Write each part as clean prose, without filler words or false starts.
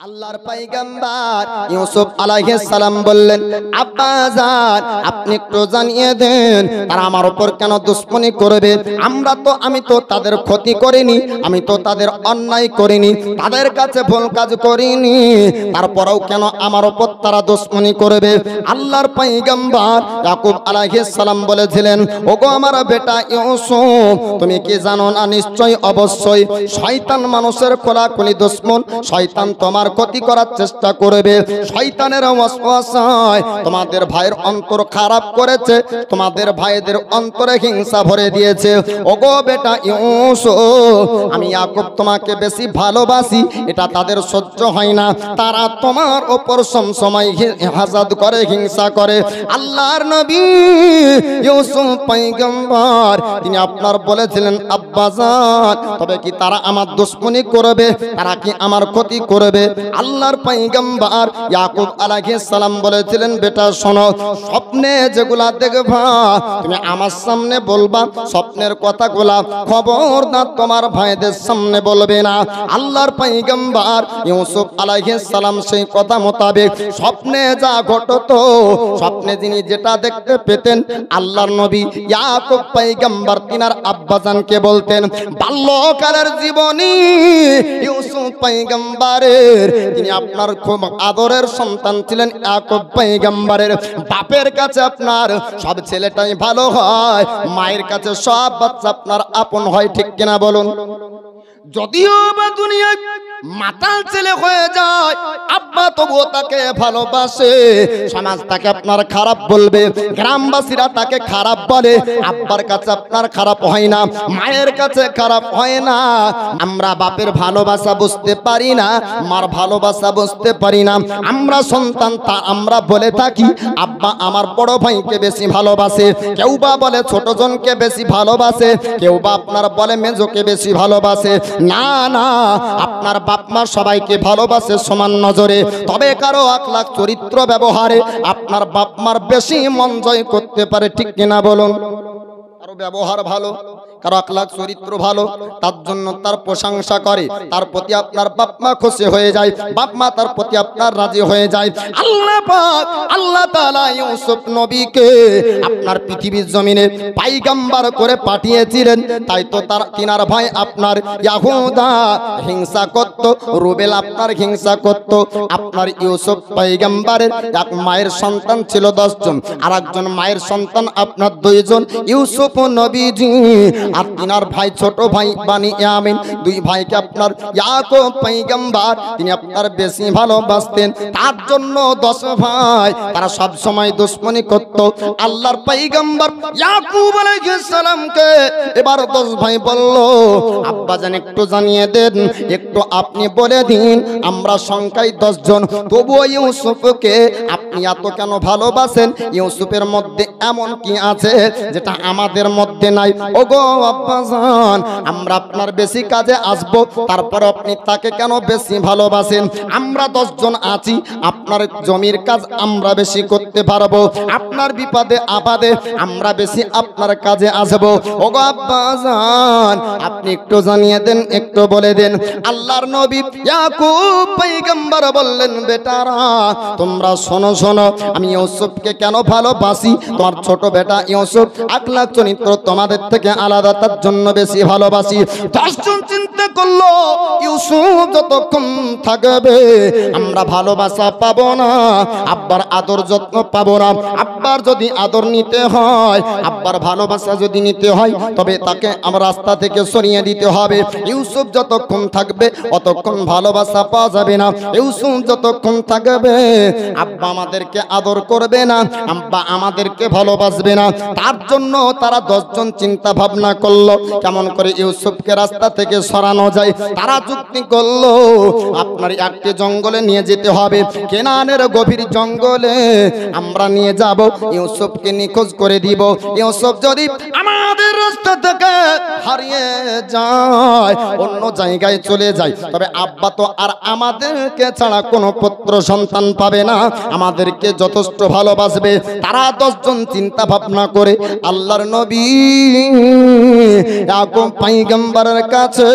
আল্লাহর পয়গম্বর ইউসুফ আলাইহিস সালাম বললেন, আব্বা জান আপনি একটু জানিয়ে দেন তারা আমার উপর কেন দুশমনি করবে? আমি তো তাদের ক্ষতি করিনি, আমি তো তাদের অন্যায় করিনি, তাদের কাছে ভুল কাজ করিনি, তারপরেও কেন আমার উপর তারা দুশমনি করবে? আল্লাহর পয়গম্বর ইয়াকুব আলাইহিস সালাম বলেছিলেন, ওগো আমার বেটা ইউসুফ, তুমি কি জানো না নিশ্চয়ই অবশ্যই শয়তান মানুষের খোলাখুলি দুশমন। শয়তান তোমার ক্ষতি করার চেষ্টা করবে। শয়তানের ওয়াসওয়াসায় তোমাদের ভাইয়ের অন্তর খারাপ করেছে, তোমাদের ভাইদের অন্তরে হিংসা ভরে দিয়েছে। ওগো বেটা ইউসুফ, আমি ইয়াকুব তোমাকে বেশি ভালোবাসি, এটা তাদের সহ্য হয় না, তারা তোমার উপর সবসময় হাসাদ করে, হিংসা করে। আল্লাহর নবী ইউসুফ পয়গম্বর তিনি আপনার বলেছিলেন, আব্বা জান তবে কি তারা আমার দুশমনি করবে, তারা কি আমার ক্ষতি করবে? আল্লাহর পয়গম্বর ইয়াকুব আলাইহিস সালাম বলেছিলেন, বেটা শোনো, স্বপ্নে যেগুলা দেখবা তুমি আমার সামনে বলবা, স্বপ্নের কথাগুলা খবরদার তোমার ভাইদের সামনে বলবে না। আল্লাহর পয়গম্বর ইউসুফ আলাইহিস সালাম সেই কথা মোতাবেক স্বপ্নে যা ঘটতো, স্বপ্নে যিনি যেটা দেখতে পেতেন, আল্লাহর নবী ইয়াকুব পয়গম্বর তিনার আব্বাজানকে বলতেন। বাল্যকালের জীবনী ইউসুফ পয়গম্বরের তিনি আপনার খুব আদরের সন্তান ছিলেন। ইয়াকুব পয়গম্বরের বাপের কাছে আপনার সব ছেলেটাই ভালো হয়, মায়ের কাছে সব বাচ্চা আপনার আপন হয়, ঠিক কিনা বলুন? যদিও বা দুনিয়ায় মাতাল ছেলে হয়ে যায়, আব্বা তবুও তাকে ভালোবাসে। সমাজ তাকে আপনার খারাপ বলবে, গ্রামবাসীরা তাকে খারাপ বলে, আব্বার কাছে আপনার খারাপ হয় না, মায়ের কাছে খারাপ হয় না। আমরা বাপের ভালোবাসা বুঝতে পারি না, মার ভালোবাসা বুঝতে পারি না। আমরা সন্তান তা আমরা বলে থাকি আব্বা আমার বড় ভাইকে বেশি ভালোবাসে, কেউ বা বলে ছোট জনকে বেশি ভালোবাসে, কেউ বা আপনার বলে মেজোকে বেশি ভালোবাসে। না না, আপনার বাপ মা সবাইকে ভালোবাসে সমান নজরে, তবে কারো আখলাক চরিত্র ব্যবহারে আপনার বাপ মার বেশি মন জয় করতে পারে, ঠিক কিনা বলুন? কারো ব্যবহার ভালো, কারো আখলাক চরিত্র ভালো, তার জন্য তার প্রশংসা করে, তার প্রতি আপনার বাপ মা খুশি হয়ে যায়, বাপ মা তার প্রতি আপনার রাজি হয়ে যায়। আল্লাহ পাক আল্লাহ তাআলা ইউসুফ নবীকে আপনার পৃথিবীর জমিনে পয়গম্বর করে পাঠিয়েছিলেন, তাই তো তার তিনার ভাই আপনার ইয়াহুদা হিংসা করত, রুবেল আপনার হিংসা করত। আপনার ইউসুফ পয়গম্বরের এক মায়ের সন্তান ছিল 10 জন, আর একজন মায়ের সন্তান আপনার 2 জন। ইউসুফ নবীজি আর তিনার ভাই ছোট ভাই বানিয়ামিন, 2 ভাইকে আপনার ইয়াকুব পয়গম্বর তিনি আপনার বেশি ভালোবাসতেন। তার জন্য 10 ভাই তারা সব সময় দুশমনি করত। আল্লাহর পয়গম্বর ইয়াকুব আলাইহিস সালামকে এবার 10 ভাই বলল, আব্বা জান একটু জানিয়ে দেন, একটু আপনি বলে দিন, আমরা সংখ্যায় 10 জন, তবুও ইউসুফকে আপনি এত কেন ভালোবাসেন? ইউসুফের মধ্যে এমন কি আছে যেটা আমাদের মধ্যে নাই? ওগো আব্বাজান, আমরা আপনার বেশি কাজে আসবো, তারপর আপনি তাকে কেন বেশি ভালোবাসেন? আমরা 10 জন আছি, আপনার জমির কাজ আমরা বেশি করতে পারবো, আপনার বিপদে আপদে আমরা বেশি আপনার কাজে আসবো। ওগো আব্বাজান আপনি একটু জানিয়ে দেন, একটু বলে দেন। আল্লাহর নবী ইয়াকুব পয়গম্বর বললেন, বেটারা তোমরা শোনো শোনো, আমি ইউসুফকে কেন ভালোবাসি? তোমার ছোট বেটা ইউসুফ আখলাক চরিত্র তোমাদের থেকে আলাদা, তার জন্য বেশি ভালোবাসি। 10 জন চিন্তা করলো, ইউসুফ যতক্ষণ থাকবে আমরা ভালোবাসা পাবো না, আব্বার আদর যত্ন পাবো না। আব্বার যদি আদর নিতে হয়, আব্বার ভালোবাসা যদি নিতে হয়, তবে তাকে আমরা রাস্তা থেকে সরিয়ে দিতে হবে। ইউসুফ যতক্ষণ থাকবে অতক্ষণ ভালোবাসা পাওয়া যাবে না। ইউসুফ যতক্ষণ থাকবে আব্বা আমাদেরকে আদর করবে না, আব্বা আমাদেরকে ভালোবাসবে না। তার জন্য তারা 10 জন চিন্তা ভাবনা করলো কেমন করে ইউসুফকে রাস্তা থেকে সরানো যায়। তারা যুক্তি করলো, আপনার একটি জঙ্গলে নিয়ে যেতে হবে, কেনানের গভীর জঙ্গলে আমরা নিয়ে যাব, ইউসুফকে নিখোঁজ করে দিব। ইউসুফ যদি আমাদের রাস্তা থেকে হারিয়ে যায়, অন্য জায়গায় চলে যায়, তবে আব্বা তো আর আমাদেরকে ছাড়া কোনো পুত্র সন্তান পাবে না, আমাদেরকে যথেষ্ট ভালোবাসবে। তারা 10 জন চিন্তা ভাবনা করে আল্লাহর নবী ইয়াকুব পয়গম্বরের কাছে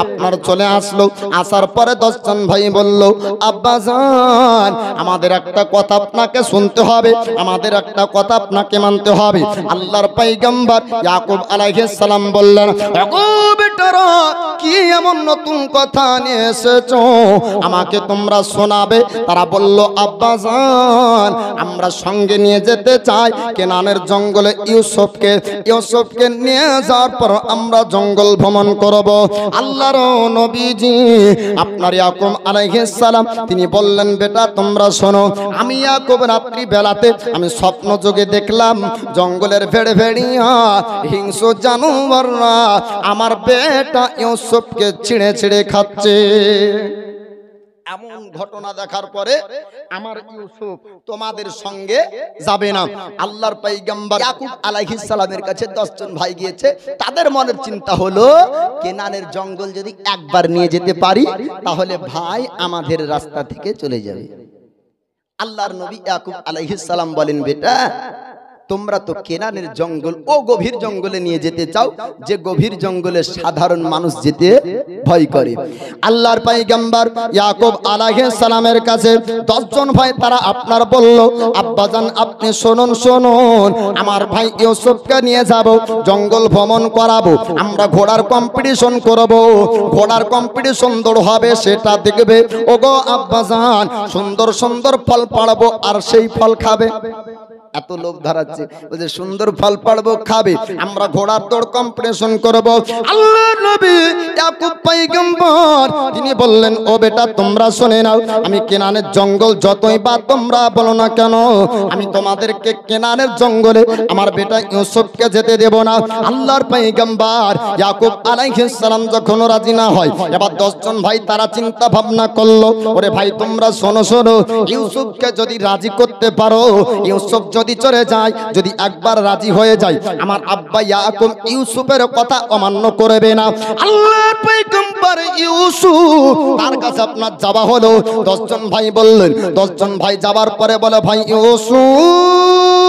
আপনার চলে আসলো। আসার পরে 10 জন ভাই বলল, আব্বাজান আমাদের একটা কথা আপনাকে শুনতে হবে, আমাদের একটা কথা আপনাকে মানতে হবে। আল্লাহর পয়গম্বর ইয়াকুব আলাইহিস সালাম বললেন, ওগো বেটারা, কি এমন নতুন কথা নিয়ে এসেছো, আমাকে তোমরা শোনাবে? তারা বলল, আব্বাজান আমরা সঙ্গে নিয়ে যেতে চাই কেনানের জঙ্গলে ইউসুফকে নিয়ে যাওয়ার পর আমরা জঙ্গল ভ্রমণ করব। আল্লাহর নবীজি আপনার ইয়াকুব আলাইহিস সালাম তিনি বললেন, বেটা তোমরা শোনো, আমি ইয়াকুব রাত্রি বেলাতে আমি স্বপ্ন যোগে দেখলাম জঙ্গলের ভেড়িয়া হিংস্র জানোয়াররা আমার বেটা ইউসুফকে ছিঁড়ে ছিঁড়ে খাচ্ছে। এমন ঘটনা দেখার পরে আমার ইউসুফ তোমাদের সঙ্গে যাবে না। আল্লাহর পয়গম্বর ইয়াকুব আলাইহিস সালামের কাছে 10 জন ভাই গিয়েছে। তাদের মনের চিন্তা হলো, কেনানের জঙ্গল যদি একবার নিয়ে যেতে পারি তাহলে ভাই আমাদের রাস্তা থেকে চলে যাবে। আল্লাহর নবী ইয়াকুব আলাইহিস সালাম বলেন, বেটা তোমরা তো কেনানের জঙ্গল ও গভীর জঙ্গলে নিয়ে যেতে চাও, যে গভীর জঙ্গলে সাধারণ মানুষ যেতে ভয় করে। আল্লাহর পয়গম্বর ইয়াকুব আলাইহিস সালামের কাছে 10 জন ভাই তারা আপনার বলল, আব্বাজান আপনি শুনুন শুনুন, আমার ভাই ইউসুফকে নিয়ে যাব, জঙ্গল ভ্রমণ করাবো, আমরা ঘোড়ার কম্পিটিশন করব, ঘোড়ার কম্পিটিশন দৌড় হবে সেটা দেখবে। ওগো আব্বাজান সুন্দর সুন্দর ফল পাড়বো আর সেই ফল খাবে। এত লোভ ধরাচ্ছে, বলছে সুন্দর ফল পাড়বো খাবে, আমরা ঘোড়ার দৌড় কম্পিটিশন করব। আল্লাহর নবী ইয়াকুব পয়গম্বর তিনি বললেন, ও বেটা তোমরা শুনে নাও, আমি কেনানের জঙ্গল যতই বা তোমরা বলো না কেন, আমি তোমাদেরকে কেনানের জঙ্গলে আমার বেটা ইউসুফকে যেতে দেব না। আল্লাহর পয়গম্বর ইয়াকুব আলাইহিস সালাম যখন রাজি না হয়, এবার 10 জন ভাই তারা চিন্তা ভাবনা করলো, ওরে ভাই তোমরা শোনো শোনো, ইউসুফকে যদি রাজি করতে পারো, ইউসুফ যদি চলে যায়, যদি একবার রাজি হয়ে যায়, আমার আব্বা ইয়াকুব ইউসুফের কথা অমান্য করবে না। আল্লাহর পয়গম্বর ইউসুফ তার কাছে আপনার যাওয়া হলো। 10 জন ভাই বললেন, 10 জন ভাই যাবার পরে বলে, ভাই ইউসুফ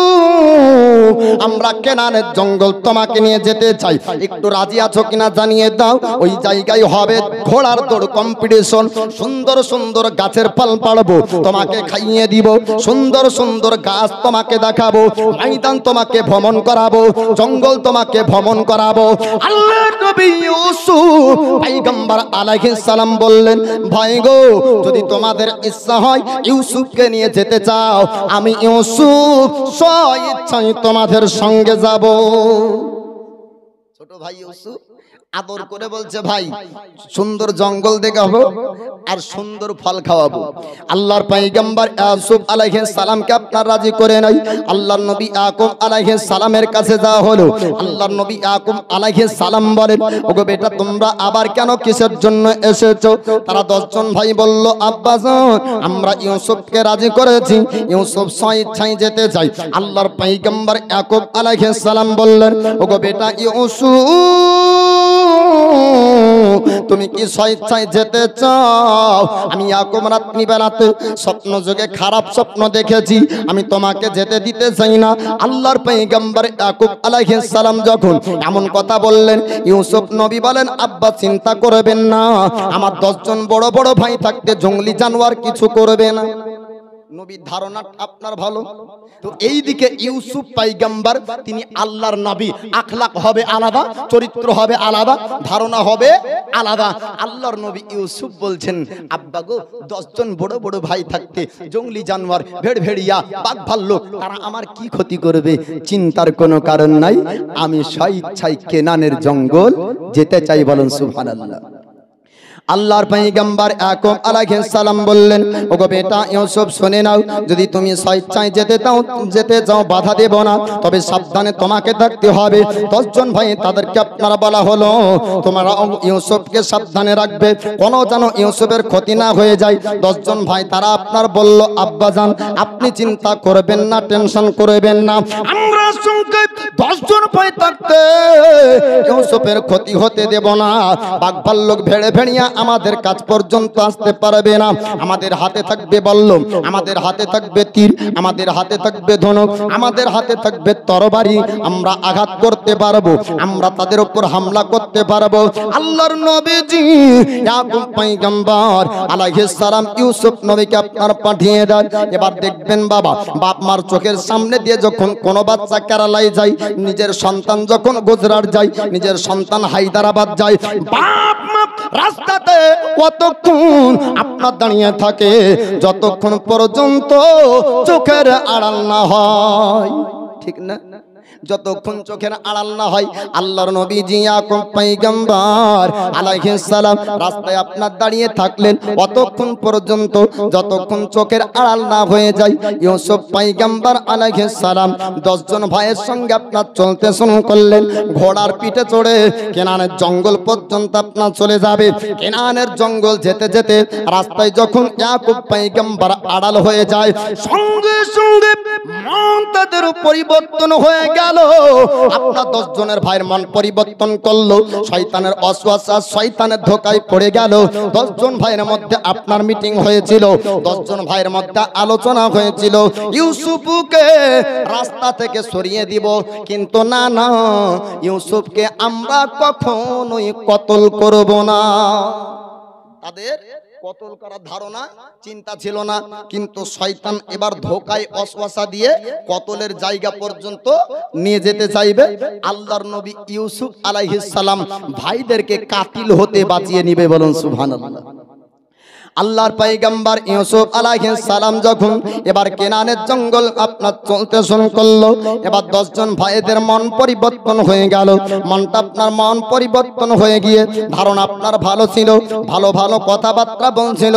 আমরা কেনানের জঙ্গল তোমাকে নিয়ে যেতে চাই, একটু রাজি আছো কিনা জানিয়ে দাও। ওই জায়গায় হবে ঘোড়ার দৌড় কম্পিটিশন, সুন্দর সুন্দর গাছের ফল পাড়বো, তোমাকে খাইয়ে দিব, সুন্দর সুন্দর গাছ তোমাকে দেখাবো, ময়দান তোমাকে ভ্রমণ করাবো, জঙ্গল তোমাকে ভ্রমণ করাবো। আল্লাহর নবী ইউসুফ পয়গম্বর আলাইহিস সালাম বললেন, ভাই গো যদি তোমাদের ইচ্ছা হয় ইউসুফকে নিয়ে যেতে চাও, আমি ইউসুফ স্বেচ্ছায় তোমাদের সঙ্গে যাব। ছোট ভাই ইউসুফ আদর করে বলছে, ভাই সুন্দর জঙ্গল দেখাবো আর সুন্দর ফল খাওয়াবো। আল্লাহর পয়গম্বর ইউসুফ আলাইহিস সালামকে আপনার রাজি করে নাই। আল্লাহর নবী ইয়াকুব আলাইহিস সালামের কাছে যাওয়া হলো। আল্লাহর নবী ইয়াকুব আলাইহিস সালাম বলেন, ওগো বেটা তোমরা আবার কেন কিসের জন্য এসেছো? তারা 10 জন ভাই বলল, আব্বাজান আমরা ইউসুফকে রাজি করেছি, ইউসুফ স্বেচ্ছায় যেতে চাই। আল্লাহর পয়গম্বর ইয়াকুব আলাইহিস সালাম বললেন, ওগো বেটা ইউসুফ তুমি কি স্বেচ্ছায় যেতে চাও? আমি ইয়াকুব রাত্রি বেলাতে স্বপ্ন যোগে খারাপ স্বপ্ন দেখেছি, আমি তোমাকে যেতে দিতে চাই না। আল্লাহর পয়গম্বর ইয়াকুব আলাইহিস সালাম যখন এমন কথা বললেন, ইউসুফ নবী বলেন, আব্বা চিন্তা করবেন না, আমার 10 জন বড় বড় ভাই থাকতে জঙ্গলি জানোয়ার কিছু করবে না। নবীর ধারণা আপনার ভালো তো। এইদিকে ইউসুফ পয়গম্বর তিনি আল্লাহর নবী, আখলাক হবে আলাদা, চরিত্র হবে আলাদা, ধারণা হবে আলাদা। আল্লাহর নবী ইউসুফ বলছেন, আব্বা গো 10 জন বড় বড় ভাই থাকতে জঙ্গলি জানোয়ার ভেড়িয়া বাঘ ভাল্লুক তারা আমার কি ক্ষতি করবে, চিন্তার কোনো কারণ নাই, আমি স্বেচ্ছায় কেনানের জঙ্গল যেতে চাই। বলুন সুবহানাল্লাহ। আল্লাহর পয়গম্বর ইয়াকুব আলাইহিস সালাম বললেন, ওগো বেটা ইউসুফ শুনে নাও, যদি তুমি স্বেচ্ছায় যেতে চাও বাধা দেব না, তবে সাবধানে তোমাকে থাকতে হবে। 10 জন ভাই তাদেরকে আপনারা বলা হলো, তোমরা ইউসুফকে সাবধানে রাখবে, কোনো যেন ইউসুফের ক্ষতি না হয়ে যায়। 10 জন ভাই তারা আপনার বলল, আব্বাজান আপনি চিন্তা করবেন না, টেনশন করবেন না, আমরা সঙ্গে 10 জন ভাই থাকতে ইউসুফের ক্ষতি হতে দেব না। বাঘ ভাল্লুক ভেড়িয়া আমাদের কাছ পর্যন্ত আসতে পারবে না। আমাদের হাতে থাকবে বল্লম, আমাদের হাতে থাকবে তীর, আমাদের হাতে থাকবে ধনুক, আমাদের হাতে থাকবে তরবারি। আমরা আঘাত করতে পারবো, আমরা তাদের উপর হামলা করতে পারবো। আল্লাহর নবীজি ইয়াকুব পয়গম্বর আলাইহিস সালাম ইউসুফ নবীকে আপনার পাঠিয়ে দেন। এবার দেখবেন বাবা, বাপ মার চোখের সামনে দিয়ে যখন কোনো বাচ্চা কেরালায় যায়, নিজের সন্তান যখন গুজরাট যায়, নিজের সন্তান হায়দ্রাবাদ যায়, বাপ মা রাস্তাতে কতক্ষণ আপনার দাঁড়িয়ে থাকে যতক্ষণ পর্যন্ত চোখের আড়াল না হয়, ঠিক না? যতক্ষণ চোখের আড়াল না হয়। আল্লাহর নবীজি ইয়াকুব পয়গম্বর আলাইহিস সালাম রাস্তায় আপনার দাঁড়িয়ে থাকলেন অতক্ষণ পর্যন্ত যতক্ষণ চোখের আড়াল না হয়ে যায়। ইউসুফ পয়গম্বর আলাইহিস সালাম 10 জন ভাইয়ের সঙ্গে আপনার চলতে শুরু করলেন। ঘোড়ার পিঠে চড়ে কেনানের জঙ্গল পর্যন্ত আপনার চলে যাবে। কেনানের জঙ্গল যেতে যেতে রাস্তায় যখন ইয়াকুব পয়গম্বর আড়াল হয়ে যায়, সঙ্গে সঙ্গে মন তাদের পরিবর্তন হয়ে গেল। আপনার 10 জনের ভাইয়ের মন পরিবর্তন করলো, শয়তানের ওয়াসওয়াসা, শয়তানের ধোকায় পড়ে গেল। 10 জন ভাইয়ের মধ্যে আপনার মিটিং হয়েছিল, 10 জন ভাইয়ের মধ্যে আলোচনা হয়েছিল ইউসুফকে রাস্তা থেকে সরিয়ে দিব, কিন্তু না না, ইউসুফকে আমরা কখনোই কতল করব না। তাদের কতল করার ধারণা চিন্তা ছিল না, কিন্তু শয়তান এবার ধোকায় ওয়াসওয়াসা দিয়ে কতলের জায়গা পর্যন্ত নিয়ে যেতে চাইবে। আল্লাহর নবী ইউসুফ আলাইহিস সালাম ভাইদেরকে কাতিল হতে বাঁচিয়ে নিবে, বলুন সুবহানাল্লাহ। আল্লাহর পয়গম্বর ইউসুফ আলাইহিস সালাম যখন এবার কেনানের জঙ্গল আপনার চলতে শুরু করলো, এবার 10 জন ভাইদের মন পরিবর্তন হয়ে গেল। মনটা আপনার মন পরিবর্তন হয়ে গিয়ে ধারণা আপনার ভালো ছিল, ভালো ভালো কথাবার্তা বলছিল।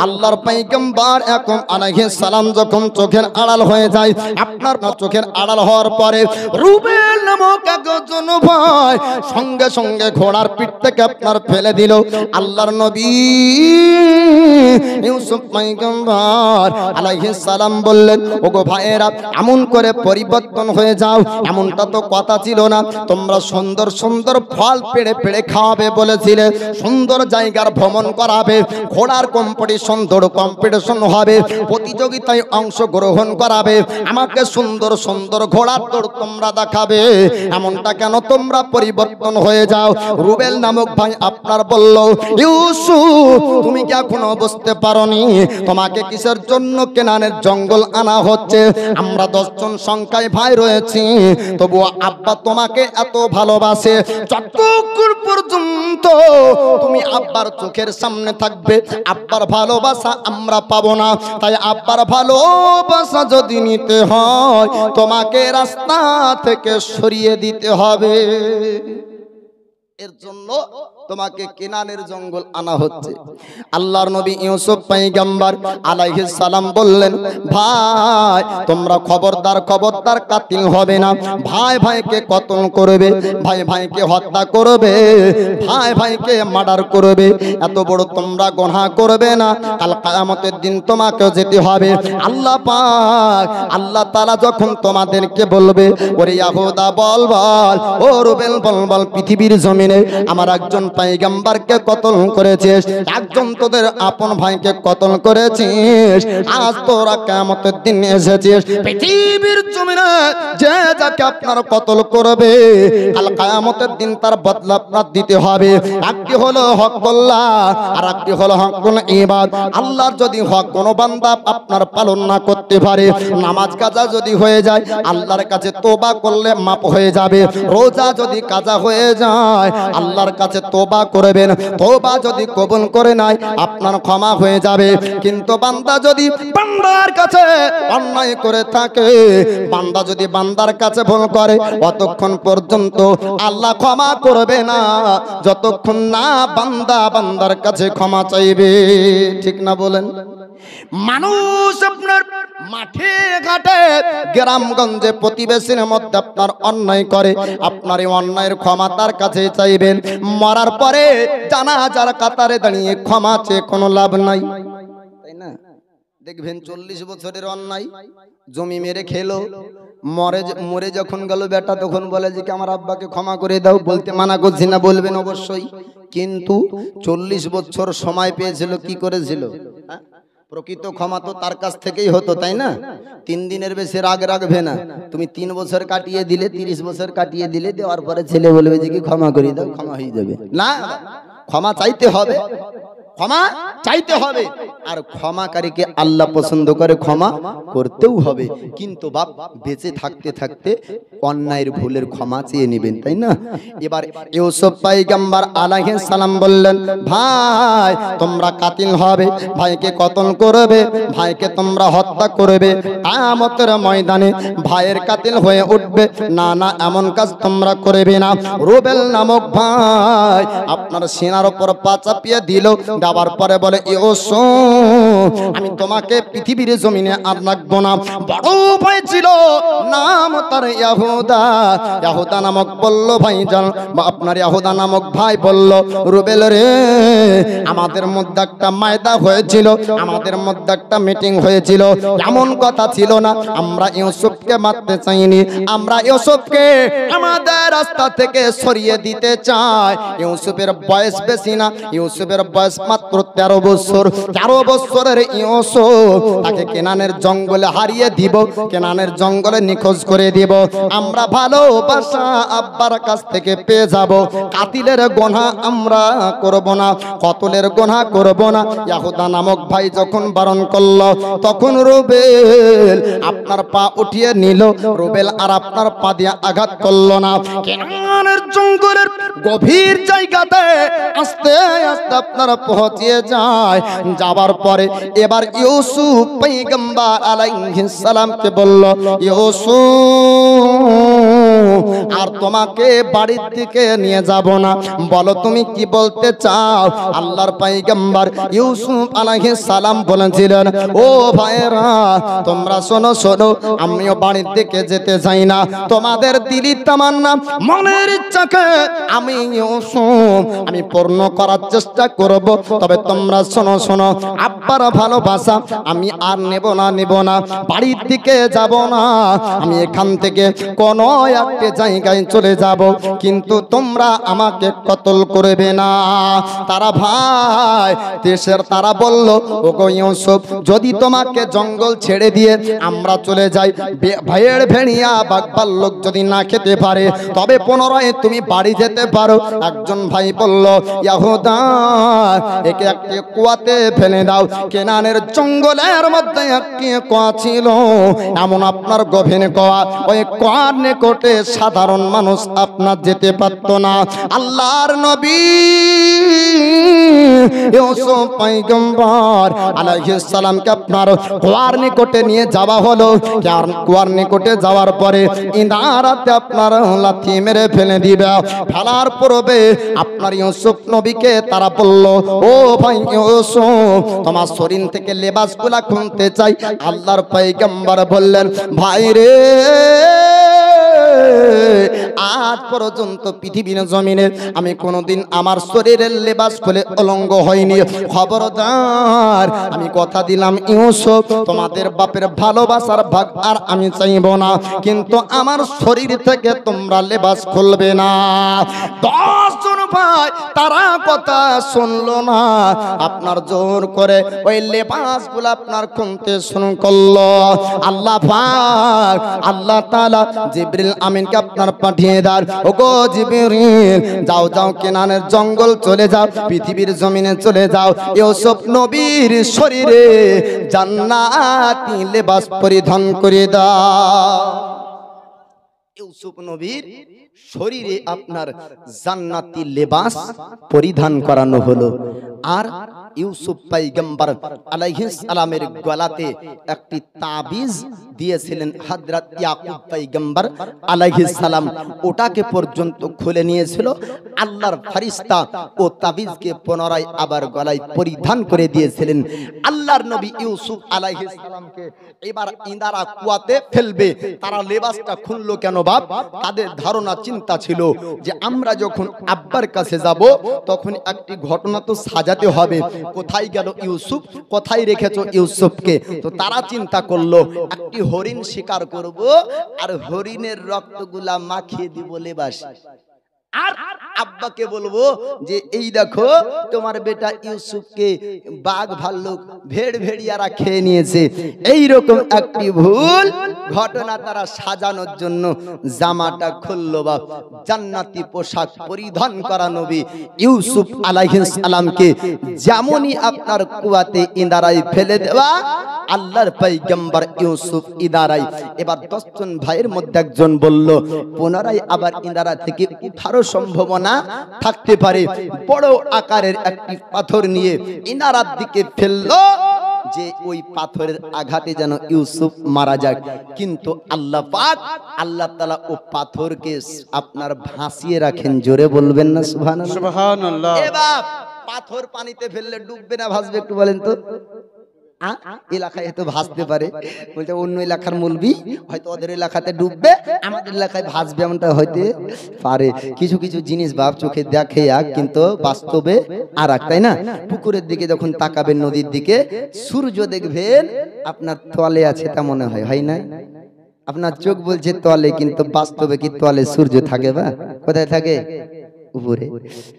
আল্লাহর পয়গম্বর ইয়াকুব আলাইহিস সালাম যখন চোখের আড়াল হয়ে যায়, আপনার চোখের আড়াল হওয়ার পরে রুবেল নামক একজন ভাই সঙ্গে সঙ্গে ঘোড়ার পিঠ থেকে আপনার ফেলে দিল। আল্লাহর নবী ইউসুফ পয়গম্বর আলাইহিস সালাম বললেন, ওগো ভাইয়েরা, এমন করে পরিবর্তন হয়ে যাও, এমনটা তো কথা ছিল না। তোমরা সুন্দর সুন্দর ফল পেড়ে পেড়ে খাওয়াবে বলেছিলে, সুন্দর জায়গার ভ্রমণ করাবে, ঘোড়ার কম্পিটিশন, দৌড় কম্পিটিশন হবে, প্রতিযোগিতায় অংশগ্রহণ করাবে, আমাকে সুন্দর সুন্দর ঘোড়ার দৌড় তোমরা দেখাবে, এমনটা কেন তোমরা পরিবর্তন হয়ে যাও? রুবেল নামক ভাই আপনার বলল, ইউসুফ তুমি কি এখনো বুঝতে পারোনি তোমাকে কিসের জন্য কেনানের জঙ্গল আনা হচ্ছে? আমরা 10 জন সংখ্যায় ভাই রয়েছি, তবুও আব্বা তোমাকে এত ভালোবাসে, যতক্ষণ পর্যন্ত তুমি আব্বার চোখের সামনে থাকবে আব্বার ভালোবাসা আমরা পাবো না। তাই আব্বার ভালোবাসা যদি নিতে হয় তোমাকে রাস্তা থেকে সরিয়ে দিতে হবে, এর জন্য তোমাকে কেনানের জঙ্গল আনা হচ্ছে। আল্লাহর নবী ইউসুফ পয়গম্বর আলাইহিস সালাম বললেন, ভাই তোমরা খবরদার খবরদার কাতিল হবে না, ভাই ভাইকে কতল করবে, ভাই ভাইকে হত্যা করবে, ভাই ভাইকে মার্ডার করবে, এত বড় তোমরা গুনাহ করবে না। কাল কিয়ামতের দিন তোমাকে যেতে হবে। আল্লাহ পাক আল্লাহ তাআলা যখন তোমাদেরকে বলবে, ওরে ইয়াহুদা বল বল, ও রুবেল বল বল, পৃথিবীর জমিনে আমার একজন পয়গম্বরকে কতল করেছিস, একজন তোদের আপন ভাইকে কতল করেছিস, আজ তোরা কিয়ামতের দিন এসেছিস, পৃথিবীর জমিনে যে যাকে আপনার কতল করবে কাল কিয়ামতের দিন তার বদলা আপনার দিতে হবে। একটি হলো হকুল্লাহ আর একটি হলো হকুল ইবাদ। আল্লাহর যদি হক কোনো বান্দা আপনার পালন না করতে পারে, নামাজ কাজা যদি হয়ে যায় আল্লাহর কাছে তওবা করলে মাপ হয়ে যাবে, রোজা যদি কাজা হয়ে যায় আল্লাহর কাছে তওবা করবেন, তওবা যদি কবুল করে নাই আপনার ক্ষমা হয়ে যাবে। কিন্তু বান্দা যদি বান্দার কাছে অন্যায় করে থাকে, বান্দা যদি বান্দার কাছে ভুল করে, অতক্ষণ পর্যন্ত আল্লাহ ক্ষমা করবে না যতক্ষণ না বান্দা বান্দার কাছে ক্ষমা চাইবে, ঠিক না বলেন? মানুষ আপনার মাঠে ঘাটে গ্রামগঞ্জে প্রতিবেশীর মধ্যে আপনার অন্যায় করে, আপনার এই অন্যায়ের ক্ষমা তার কাছে চাইবেন। মরার পরে জানাজার কাতারে দাঁড়িয়ে ক্ষমা চেয়ে কোনো লাভ নাই, তাই না? দেখবেন 40 বছরের অন্যায়, জমি মেরে খেলো, মরে যখন গেল বেটা তখন বলে যে কি আমার আব্বাকে ক্ষমা করে দাও, বলতে মানা করছি না, বলবেন অবশ্যই। কিন্তু 40 বছর সময় পেয়েছিল, কি করেছিল? প্রকৃত ক্ষমা তো তার কাছ থেকেই হতো, তাই না? 3 দিনের বেশি রাগ রাখবে না। তুমি 3 বছর কাটিয়ে দিলে, 30 বছর কাটিয়ে দিলে, দেওয়ার পরে ছেলে বলবে যে কি ক্ষমা করে দাও, ক্ষমা হয়ে যাবে না। ক্ষমা চাইতে হবে, ক্ষমা চাইতে হবে। আর ক্ষমাকারীকে আল্লাহ পছন্দ করে, ক্ষমা করতেও হবে। কিন্তু বাপ বেঁচে থাকতে থাকতে অন্যায়ের ভুলের ক্ষমা চেয়ে নেবেন, তাই না? এবার ইউসুফ পয়গম্বর আলাইহিস সালাম বললেন, ভাই তোমরা কাতিল হবে, ভাইকে কতল করবে, ভাইকে তোমরা হত্যা করবে, কিয়ামতের ময়দানে ভাইয়ের কাতিল হয়ে উঠবে। না না, এমন কাজ তোমরা করবে না। রুবেল নামক ভাই আপনার সিনার উপর পা চাপিয়ে দিল, দেওয়ার পরে বলে, ইউসুফ আমি তোমাকে পৃথিবীর জমিনে আর রাখবো না। বড় ভাই ছিল, নাম তার ইয়াহুদা। ইয়াহুদা নামক বলল ভাইজান, আপনার ইয়াহুদা নামক ভাই বলল, রুবেল রে, আমাদের মধ্যে একটা মায়দা হয়েছিল, আমাদের মধ্যে একটা মিটিং হয়েছিল, এমন কথা ছিল না। আমরা ইউসুফকে মারতে চাইনি, আমরা ইউসুফকে আমাদের রাস্তা থেকে সরিয়ে দিতে চাই। ইউসুফের বয়স বেশি না, ইউসুফের বয়স মাত্র 13 বছর। 13 বছরের ইউসুফ, তাকে কেনানের জঙ্গলে হারিয়ে দিব, কেনানের জঙ্গলে নিখোঁজ করে দিব। আমরা ভালোবাসা আব্বার কাছ থেকে পেয়ে যাব। কাতিলের গুনাহ আমরা করব না, কতলের গুনাহ করব না। ইয়াহুদা নামক ভাই যখন বারণ করল, তখন রুবেল আপনার পা উঠিয়ে নিল। রুবেল আর আপনার পা দিয়ে আঘাত করল না। কেনানের জঙ্গলের গভীর জায়গাতে আস্তে আস্তে আপনারা পৌঁছিয়ে যায়। যাবার পরে এবার ইউসুফ পয়গম্বর আলাইহিস সালামকে বলল, ইউসুফ আর তোমাকে বাড়ির দিকে নিয়ে যাব না, বলো তুমি কি বলতে চাও? আল্লাহর পয়গম্বর ইউসুফ আলাইহিস সালাম বলেছিলেন, ও ভাইরা তোমরা শোনো শোনো, আমিও বাড়ির দিকে যেতে চাই না। তোমাদের দিলি তামান্না, মনের ইচ্ছাকে আমি ইউসুফ আমি পূর্ণ করার চেষ্টা করব। তবে তোমরা শোনো শোনো, আব্বার ভালোবাসা আমি আর নেব না, বাড়ির দিকে যাব না। আমি এখান থেকে কোন একটা জায়গায় চলে যাব, কিন্তু তোমরা আমাকে কতল করবে না। তারা ভাই দেশের তারা বলল, ওগো ইউসুফ, যদি তোমাকে জঙ্গল ছেড়ে দিয়ে আমরা চলে যাই, ভাইয়ের ভেড়িয়া বাঘ লোক যদি না খেতে পারে, তবে পুনরায় তুমি বাড়ি যেতে পারো। একজন ভাই বলল, ইয়াহুদা একে একটি কুয়াতে ফেলে দাও। কেনানের জঙ্গলের মধ্যে একটি কুয়া ছিল, এমন আপনার গভীর কুয়া, ওই কুয়ার নিকটে সাধারণ মানুষ আপনার যেতে পারত না। আল্লাহর নবী ইউসুফ পয়গম্বর আলাইহিস সালামকে আপনার কুয়ার নিকটে নিয়ে যাওয়া হলো। কুয়ার নিকটে যাওয়ার পরে ইনারাতে আপনার লাথি মেরে ফেলে দিবে। ফেলার পূর্বে আপনার ইউসুফ নবীকে তারা বলল, ও ভাই ইউসুফ, তোমার শরীর থেকে লেবাসগুলা খুলতে চাই। আল্লাহর পয়গম্বর বললেন, ভাই রে, আজ পর্যন্ত পৃথিবীর জমিনে আমি কোনোদিন আমার শরীরের লেবাস খুলে অলঙ্গ হয়নি। খবরদার, আমি কথা দিলাম ইউসুফ, তোমাদের বাপের ভালোবাসার ভাগ আর আমি চাইব না, কিন্তু আমার শরীর থেকে তোমরা লেবাস খুলবে না। 10 জন ভাই তারা কথা শুনলো না, আপনার জোর করে ওই লেবাসগুলো আপনার খুলতে শুরু করলো। আল্লাহ পাক আল্লাহ তাআলা জিবরিল আমিনকে আপনার পাঠিয়ে দেন, ওগো জিবরিল, যাও যাও কেনানের জঙ্গল চলে যাও, পৃথিবীর জমিনে চলে যাও, ইউসুফ নবীর শরীরে জান্নাতি লেবাস পরিধান করে দাও। ইউসুফ নবীর শরীরে আপনার জান্নাতি লেবাস পরিধান করানো হলো। আর ইউসুফ পয়গম্বর আলাইহিস সালামের গলাতে একটি তাবিজ দিয়েছিলেন হযরত ইয়াকুব পয়গম্বর আলাইহিস সালাম, ওটাকে পর্যন্ত খুলে নিয়েছিল। আল্লাহর ফেরেশতা ও তাবিজকে পুনরায় আবার গলায় পরিধান করে দিয়েছিলেন। আল্লাহর নবী ইউসুফ আলাইহিস সালামকে এবার ইনারা কুয়াতে ফেলবে, তারা লেবাসটা খুললো কেন বাপ? তাদের ধারণা চিন্তা ছিল যে আমরা যখন আব্বার কাছে যাব তখন একটি ঘটনা তো সাজাতে হবে, কোথায় গেল ইউসুফ, কোথায় রেখেছো ইউসুফকে। তো তারা চিন্তা করলো একটি হরিণ শিকার করব আর হরিণের রক্তগুলা মাখিয়ে দিব লেবাস, আর আব্বাকে বলবো যে এই দেখো তোমার বেটা ইউসুফকে বাঘ ভাল্লুক ভেড় ভেড়িয়ারা খেয়ে নিয়েছে। এইরকম একটি ভুল ঘটনা তারা সাজানোর জন্য জামাটা খুললো বা জান্নাতি পোশাক পরিধান করা নবী ইউসুফ আলাইহিস সালামকে যেমনই আপনার কুয়াতে ইনারায় ফেলে দেওয়া, আল্লাহর পয়গম্বর ইউসুফ ইনারাই। এবার 10 জন ভাইয়ের মধ্যে একজন বলল পুনরায় আবার ইনারা থেকে উঠারও সম্ভাবনা থাকতে পারে। বড় আকারের একটি পাথর নিয়ে ইনারার দিকে ফেললো যে ওই পাথরের আঘাতে যেন ইউসুফ মারা যায়। কিন্তু আল্লাহ পাক আল্লাহ তাআলা ও পাথরকে আপনার ভাসিয়ে রাখেন। জোরে বলবেন না সুবহানাল্লাহ? সুবহানাল্লাহ। এবার পাথর পানিতে ফেললে ডুববে না ভাসবে একটু বলেন তো? এলাকায় হয়তো ভাসতে পারে, বলতে অন্য এলাকার মুলবি হয়তো ওদের এলাকাতে ডুববে, আমাদের এলাকায় ভাসবে, এমনটা হইতে পারে। কিছু কিছু জিনিস বাপ চোখে দেখে এক, কিন্তু বাস্তবে আর এক, তাই না? পুকুরের দিকে যখন তাকাবেন, নদীর দিকে, সূর্য দেখবেন আপনার তলে আছে, তা মনে হয়, হয় না? আপনার চোখ বলছে তলে, কিন্তু বাস্তবে কি তলে সূর্য থাকে? বা কোথায় থাকে? উপরে।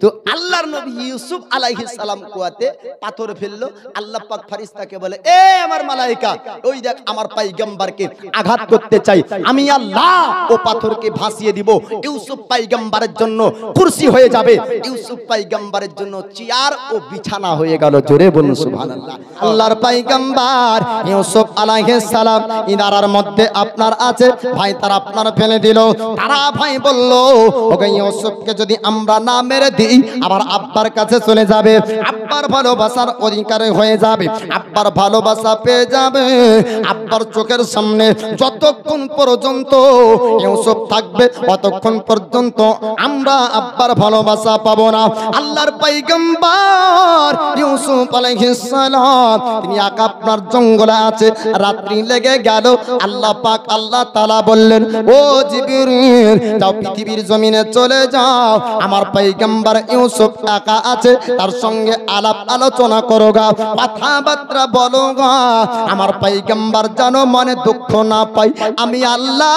তো আল্লাহর নবী ইউসুফ আলাইহিস সালাম কুয়াতে পাথর ফেললো। আল্লাহ পাক ফেরেশতাকে বলে, এ আমার মালায়েকা, ওই দেখ আমার পয়গম্বরকে আঘাত করতে চাই, আমি আল্লাহ ও পাথরকে ভাসিয়ে দিব। ইউসুফ পয়গম্বরের জন্য কুরসি হয়ে যাবে, ইউসুফ পয়গম্বরের জন্য চেয়ার ও বিছানা হয়ে গেল। জোরে বলুন সুবহানাল্লাহ। আল্লাহর পয়গম্বর ইউসুফ আলাইহিস সালাম ইনারার মধ্যে আপনার আছে ভাই, তারা আপনার ফেলে দিল। তারা ভাই বলল, ওকে ইউসুফকে যদি আমরা না মেরে দিই আবার আব্বার কাছে চলে যাবে, আব্বার ভালোবাসার অধিকার হয়ে যাবে, আব্বার ভালোবাসা পেয়ে যাবে। আব্বার চোখের সামনে যতক্ষণ পর্যন্ত ইউসুফ থাকবে ততক্ষণ পর্যন্ত আমরা আব্বার ভালোবাসা পাবো না। আল্লাহর পয়গম্বর ইউসুফ আলাইহিস সালাম তিনি আপনার জঙ্গলে আছে, রাত্রি লেগে গেল। আল্লাহ পাক আল্লাহ তাআলা বললেন, ও জিবরিল যাও পৃথিবীর জমিনে চলে যাও, আমার পয়গম্বর ইউসুফ একা আছে, তার সঙ্গে আলাপ আলোচনা করো গা, কথাবার্তা বলো গা, আমার পয়গম্বর যেন মনে দুঃখ না পাই। আমি আল্লাহ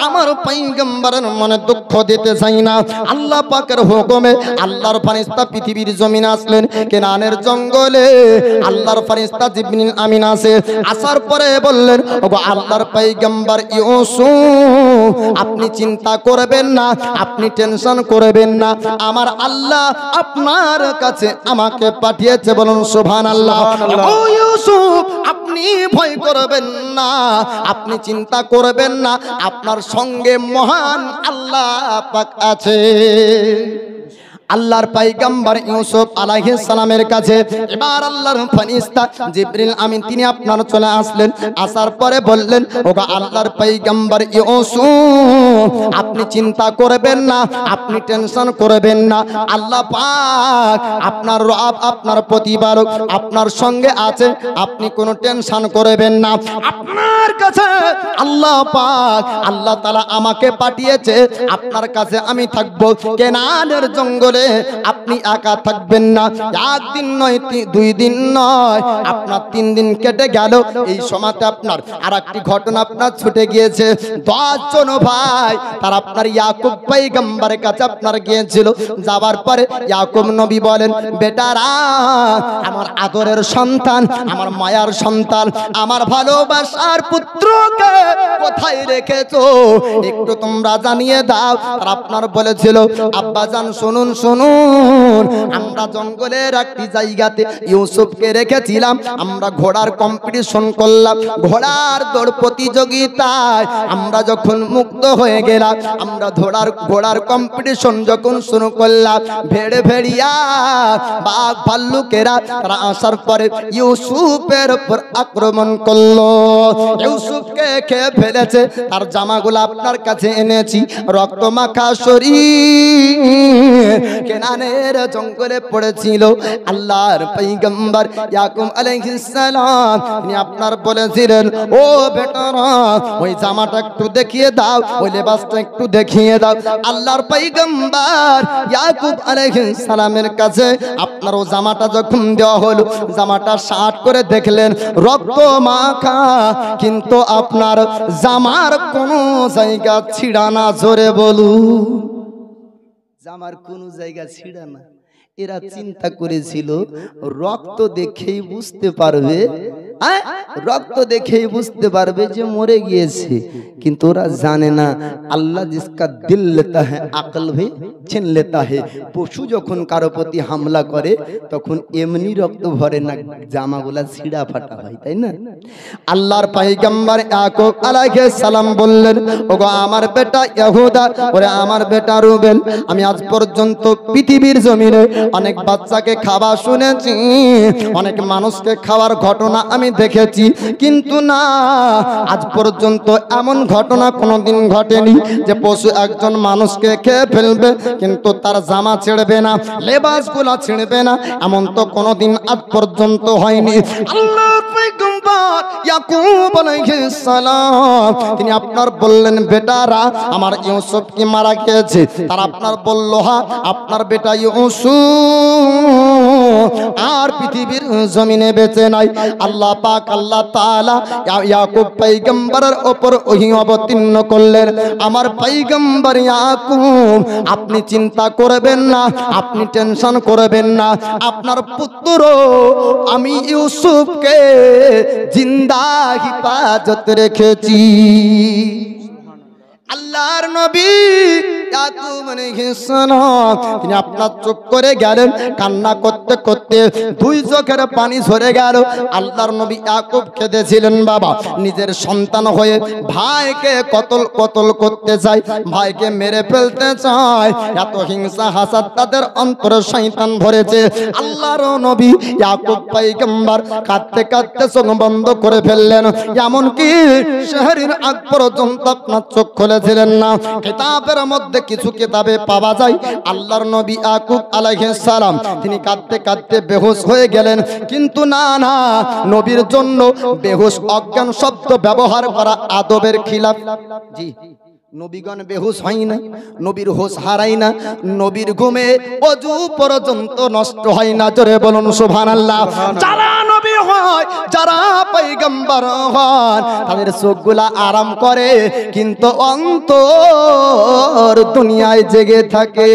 আমার পয়গম্বরের মনে দুঃখ দিতে চাই না। আল্লাহ পাকের হুকুমে আল্লাহর ফেরেশতা পৃথিবীর জমিনে আসলেন। কেনানের জঙ্গলে আল্লাহর ফেরেশতা জিবরিল আমিন আসে, আসার পরে বললেন, ওগো আল্লাহর পয়গম্বর ইউসুফ আপনি চিন্তা করবেন না, আপনি টেনশন করবেন না, আমার আল্লাহ আপনার কাছে আমাকে পাঠিয়েছে। বলুন সুবহানাল্লাহ। ও ইউসুফ আপনি ভয় করবেন না, আপনি চিন্তা করবেন না, আপনার সঙ্গে মহান আল্লাহ পাক আছে। আল্লাহর পয়গম্বর ইউসুফ আলাইহিস সালামের কাছে এবার আল্লাহর ফেরেশতা জিবরিল আমিন তিনি আপনার চলে আসলেন। আসার পরে বললেন, ওগো আল্লাহর পয়গম্বর ইউসুফ আপনি চিন্তা করবেন না, আপনি টেনশন করবেন না, আল্লাহ পাক আপনার রব আপনার প্রতিপালক আপনার সঙ্গে আছে, আপনি কোনো টেনশন করবেন না। আপনার কাছে আল্লাহ পাক আল্লাহ তাআলা আমাকে পাঠিয়েছে, আপনার কাছে আমি থাকবো। কেনানের জঙ্গলে আপনি একা থাকবেন না। একদিন নয়, 2 দিন নয়, আপনার 3 দিন কেটে গেল। এই সময়তে আপনার আর একটি ঘটনা আপনার ছুটে গিয়েছে। 10 জন ভাই তার আপনার ইয়াকুব পয়গম্বরের কাছে আপনার গিয়েছিল। যাবার পরে ইয়াকুব নবী বলেন, বেটারা আমার আদরের সন্তান, আমার মায়ার সন্তান, আমার ভালোবাসার পুত্রকে কোথায় রেখেছো একটু তোমরা জানিয়ে দাও। আর আপনার বলেছিল, আব্বাজান শুনুন শুনুন, আমরা জঙ্গলের একটি জায়গাতে ইউসুফকে রেখেছিলাম, আমরা ঘোড়ার কম্পিটিশন করলাম, ঘোড়ার দৌড় প্রতিযোগিতায় আমরা যখন মুক্ত হয়ে গেলাম, আমরা ঘোড়ার কম্পিটিশন যখন শুরু করলাম, ভেড়ে ভেড়িয়া বাঘ ভাল্লুকেরা তারা আসার পরে ইউসুফের উপর আক্রমণ করলো, ইউসুফকে খেয়ে ফেলেছে। তার জামাগুলো আপনার কাছে এনেছি, রক্ত মাখা শরীর কেনানের জঙ্গলে পড়েছিল। আল্লাহর পয়গম্বর ইয়াকুব আলাইহিস সালাম তিনি আপনার বলেছিলেন, ও বেটারা ওই জামাটা একটু দেখিয়ে দাও, ওই লেবাসটা একটু একটু দেখিয়ে দাও। আল্লাহর পয়গম্বর ইয়াকুব আলাইহিস সালামের কাছে আপনার ও জামাটা যখন দেওয়া হলো, জামাটা শার্ট করে দেখলেন রক্ত মাখা, কিন্তু আপনার জামার কোনো জায়গা ছিঁড়া না। জোরে বলু, জামার কোনো জায়গা ছিঁড়া না। এরা চিন্তা করেছিল রক্ত দেখেই বুঝতে পারবে, রক্ত দেখেই বুঝতে পারবে যে মরে গিয়েছে, কিন্তু ওরা জানে না আল্লাহ জিসকা দিল লেতা হ্যাঁ আকল ভি ছিন লেতা হ্যাঁ। পশু যখন কারো প্রতি হামলা করে তখন এমনি রক্ত ভরে না, জামাগুলা ছিঁড়া ফাটা হয়, তাই না? আল্লাহর পয়গম্বর ইয়াকুব আলাইহিস সালাম বললেন, ওগো আমার বেটা ইহুদা, ওরে আমার বেটা রুবেল, আমি আজ পর্যন্ত পৃথিবীর জমিনে অনেক বাচ্চাকে খাওয়া শুনেছি, অনেক মানুষকে খাওয়ার ঘটনা আমি দেখেছি, কিন্তু না আজ পর্যন্ত এমন ঘটনা কোনোদিন ঘটেনি যে পশু একজন মানুষকে খেয়ে ফেলবে কিন্তু তার জামা ছিঁড়বে না, লেবাসগুলো ছিঁড়বে না, এমন তো কোনোদিন আজ পর্যন্ত হয়নি। আল্লাহর পয়গম্বর ইয়াকুব আলাইহিস সালাম তিনি আপনার বললেন, বেটারা আমার ইউসুফ কি মারা গিয়েছে? তার আপনার বলল, হ্যাঁ আপনার বেটা ইউসুফ আর পৃথিবীর জমিনে বেঁচে নাই। আল্লাহ পাক আল্লাহ তাআলা ইয়াকুব পয়গম্বরের উপর ওহী অবতীর্ণ করলেন, আমার পয়গম্বর ইয়াকুব আপনি চিন্তা করবেন না, আপনি টেনশন করবেন না, আপনার পুত্র আমি ইউসুফকে জিন্দা হিফাজত রেখেছি। আল্লাহর নবী ইয়াকুব আলাইহিস সালাম তিনি আপনার চুপ করে গেলেন, কান্না করতে করতে দুই চোখের পানি ঝরে গেল। আল্লাহর নবী ইয়াকুব কেঁদেছিলেন, বাবা নিজের সন্তান হয়ে ভাইকে কতল করতে চায়, ভাইকে মেরে ফেলতে চায়, এত হিংসা হাসাদ তাদের অন্তরে শয়তান ভরেছে। আল্লাহর নবী ইয়াকুব পয়গম্বর কাঁদতে কাঁদতে চোখ বন্ধ করে ফেললেন, এমনকি শহরের আগ পর্যন্ত আপনার চোখ খুলেছিলেন না। কিতাবের মধ্যে কিছু কিতাবে পাওয়া যায় আল্লাহর নবী ইয়াকুব আলাইহিস সালাম তিনি কাঁদতে কাঁদতে বেহুশ হয়ে গেলেন, কিন্তু না না, নবীর জন্য বেহুশ অজ্ঞান শব্দ ব্যবহার করা আদবের খিলাফ। জি, নবীগণ বেহুশ হয় না, নবীর হোশ হারায় না, নবীর ঘুমে অজু পর্যন্ত নষ্ট হয় না। জোরে বলুন সুবহানাল্লাহ। যারা নবী হয়, যারা পয়গম্বর হন, তাদের চোখগুলা আরাম করে কিন্তু অন্তর দুনিয়ায় জেগে থাকে।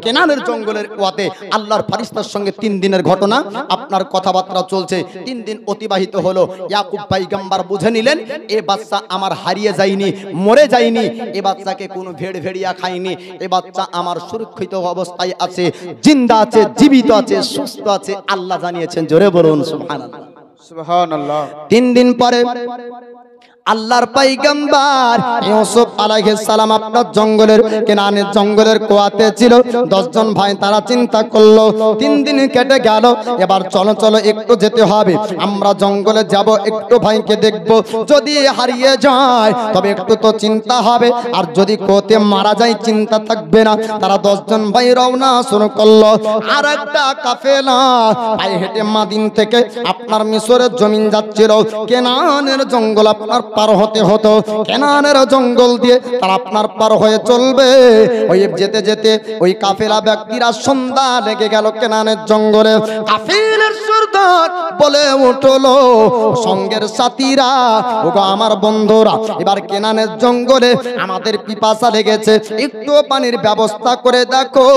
কেনানের জঙ্গলের কুয়াতে আল্লাহর ফারিস্তার সঙ্গে 3 দিনের ঘটনা, আপনার কথাবার্তা চলছে। 3 দিন অতিবাহিত হলো, ইয়াকুব পয়গম্বর বুঝে নিলেন এ বাচ্চা আমার হারিয়ে যায়নি, মরে যায়নি, এ বাচ্চাকে কোনো ভেড়িয়া খায়নি, এ বাচ্চা আমার সুরক্ষিত অবস্থায় আছে, জিন্দা আছে, জীবিত আছে, সুস্থ আছে, আল্লাহ জানিয়েছেন। জোরে বলুন সুবহানাল্লাহ। সুবহানাল্লাহ। 3 দিন পরে আল্লাহর পয়গম্বর ইউসুফ আলাইহিস সালাম আপনার জঙ্গলের কেনানের জঙ্গলের কুয়াতে ছিল। 10 জন ভাই তারা চিন্তা করলো 3 দিন কেটে গেল, এবার চলো চলো একটু যেতে হবে, আমরা জঙ্গলে যাব, একটু ভাইকে দেখব, যদি হারিয়ে যায় তবে একটু তো চিন্তা হবে, আর যদি কোতে মারা যায় চিন্তা থাকবে না। তারা 10 জন ভাই রওনা শুরু করলো। আর একটা কাফেলা পায়ে হেঁটে মাদিন থেকে আপনার মিশরের জমিন যাচ্ছিল, কেনানের জঙ্গল আপনার পার হতে হতো, কেনানের জঙ্গল দিয়ে তারা আপনার পার হয়ে চলবে। ওই যেতে যেতে ওই কাফেলা ব্যক্তিরা সন্ধ্যা লেগে গেল কেনানের জঙ্গলে। কাফেলের সরদার বলে উঠলো সঙ্গের সাথীরা, ওগো আমার বন্ধুরা, এবার কেনানের জঙ্গলে আমাদের পিপাসা লেগেছে, একটু পানির ব্যবস্থা করে দেখো,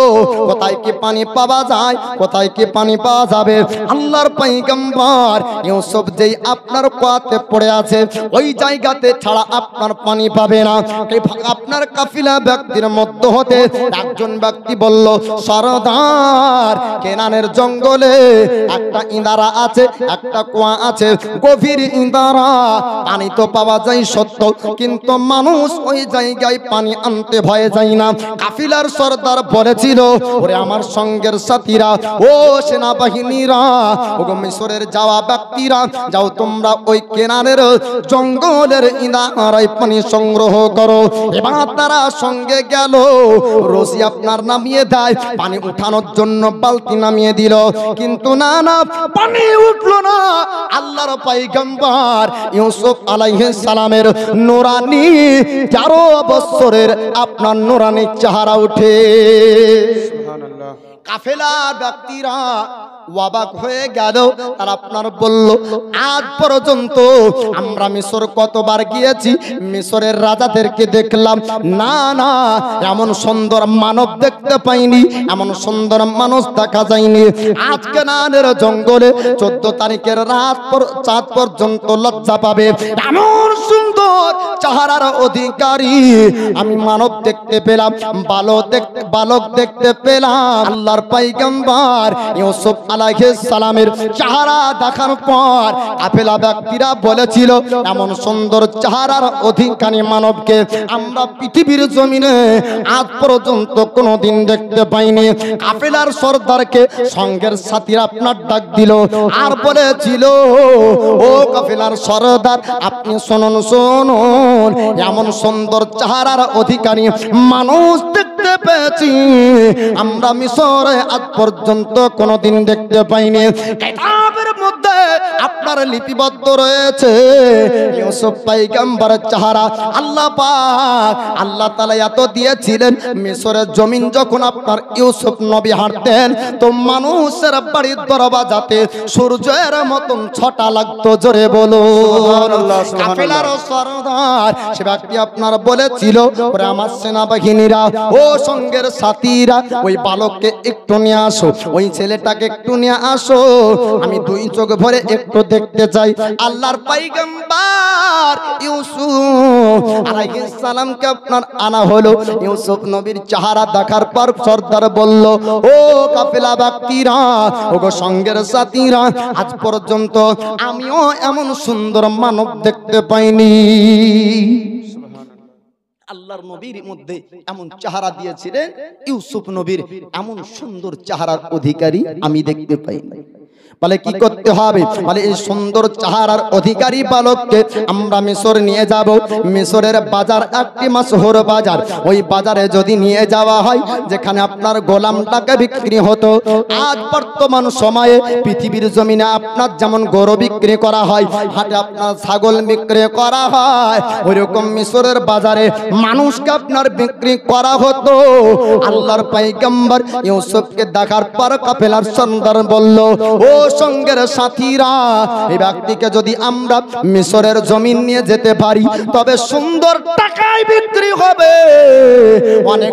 কোথায় কি পানি পাওয়া যায়, কোথায় কি পানি পাওয়া যাবে। আল্লাহর পয়গম্বর ইউসুফ যেই আপনার কুয়াতে পড়ে আছে, ওই জায়গাতে ছাড়া আপনার পানি পাবে না। আপনার কাফিলা ব্যক্তির মধ্য হতে একজন ব্যক্তি বলল, সরদার কেনানের জঙ্গলে একটা ইঁদারা আছে, একটা কুয়া আছে, গভীর ইঁদারা, পানি তো পাওয়া যায় সত্য, কিন্তু মানুষ ওই জায়গায় পানি আনতে ভয়ে যায় না। কাফিলার সরদার বলেছিল, ওরে আমার সঙ্গের সাথীরা, ও সেনাবাহিনীরা, ও মিশরের যাওয়া ব্যক্তিরা, যাও তোমরা ওই কেনানের জঙ্গলের ইঁদারায় পানি সংগ্রহ করো। এবার তারা সঙ্গে গেল, রশি আপনার নামিয়ে দেয়, পানি উঠানোর জন্য বালতি নামিয়ে দিল, কিন্তু না না, পানি উঠলো না। আল্লাহর পয়গম্বর ইউসুফ আলাইহিস সালামের নূরানি 13 বছরের আপনার নূরানি চেহারা উঠে। সুবহানাল্লাহ। কাফেলার ব্যক্তিরা অবাক হয়ে গেল। আর আপনার বলল, আজ পর্যন্ত আমরা মিশর কতবার গিয়েছি, মিশরের রাজাদেরকে দেখলাম, না না এমন সুন্দর মানব দেখতে পাইনি, এমন সুন্দর মানুষ দেখা যায়নি। আজকে নানের জঙ্গলে 14 তারিখের রাত চাঁদ পর্যন্ত লজ্জা পাবে এমন সুন্দর চেহারার অধিকারী আমি মানব দেখতে পেলাম, বালক দেখতে পেলাম। আল্লাহর পয়গম্বর ইউসুফ আলাইহিস সালামের চেহারা দেখার পর কাফেলা ব্যক্তিরা বলেছিল, এমন সুন্দর চেহারার অধিকারী মানবকে আমরা পৃথিবীর জমিনে আজ পর্যন্ত কোনোদিন দেখতে পাইনি। কাফেলার সর্দারকে সঙ্গের সাথীরা আপনার ডাক দিল আর বলেছিল, ও কাফেলার সর্দার আপনি শুনুন শুনুন, এমন সুন্দর চেহারার অধিকারী মানুষ দেখতে পেয়েছি আমরা মিশরে আজ পর্যন্ত কোনোদিন দেখতে পাইনি। কিতাবের মধ্যে আপনার লিপিবদ্ধ রয়েছে ইউসুফ পয়গম্বরের চেহারা আল্লাহ পাক আল্লাহ তাআলা এত দিয়েছিলেন, মিশরের জমিন যখন আপনার ইউসুফ নবী হাঁটতেন তো মানুষের বাড়ির দরজাতে সূর্যের মতন ছটা লাগতো। জোরে বলো সুবহানাল্লাহ। কাফেলার সরদার সে ব্যক্তি আপনার বলেছিল, ওরে আমার সেনাবাহিনীরা ও সঙ্গের সাথীরা ওই বালককে একটু নিয়ে আসো, ওই ছেলেটাকে একটু নিয়ে আসো, আমি দুই চোখ ভরে একটু দেখতে চাই। আল্লাহর পয়গম্বর ইউসুফ আলাইহিস সালামকে আপনার আনা হলো। ইউসুফ নবীর চেহারা দেখার পর সর্দার বলল, ও কাফেলা ব্যক্তিরা, ও গো সঙ্গের সাথীরা, আজ পর্যন্ত আমিও এমন সুন্দর মানব দেখতে পাইনি। আল্লাহর নবীর মধ্যে এমন চেহারা দিয়েছিলেন ইউসুফ নবীর এমন সুন্দর চেহারার অধিকারী আমি দেখতে পাইনি। বলে কি করতে হবে? বলে এই সুন্দর চেহারার অধিকারী বালককে আমরা মিশর নিয়ে যাব। মিশরের বাজার একটি মাশহুর বাজার, ওই বাজারে যদি নিয়ে যাওয়া হয় যেখানে আপনার গোলামটাকে বিক্রি হতো, আজ বর্তমান সময়ে পৃথিবীর জমিনে আপনার যেমন গরু বিক্রি করা হয়, হাটে আপনার ছাগল বিক্রি করা হয়, ওইরকম মিশরের বাজারে মানুষকে আপনার বিক্রি করা হতো। আল্লাহর পয়গম্বর ইউসুফকে দেখার পর কাফেলার সর্দার বলল, ও সঙ্গের সাথীরা, এই ব্যক্তিকে যদি আমরা মিশরের জমিন নিয়ে যেতে পারি তবে সুন্দর টাকায় বিক্রি হবে, অনেক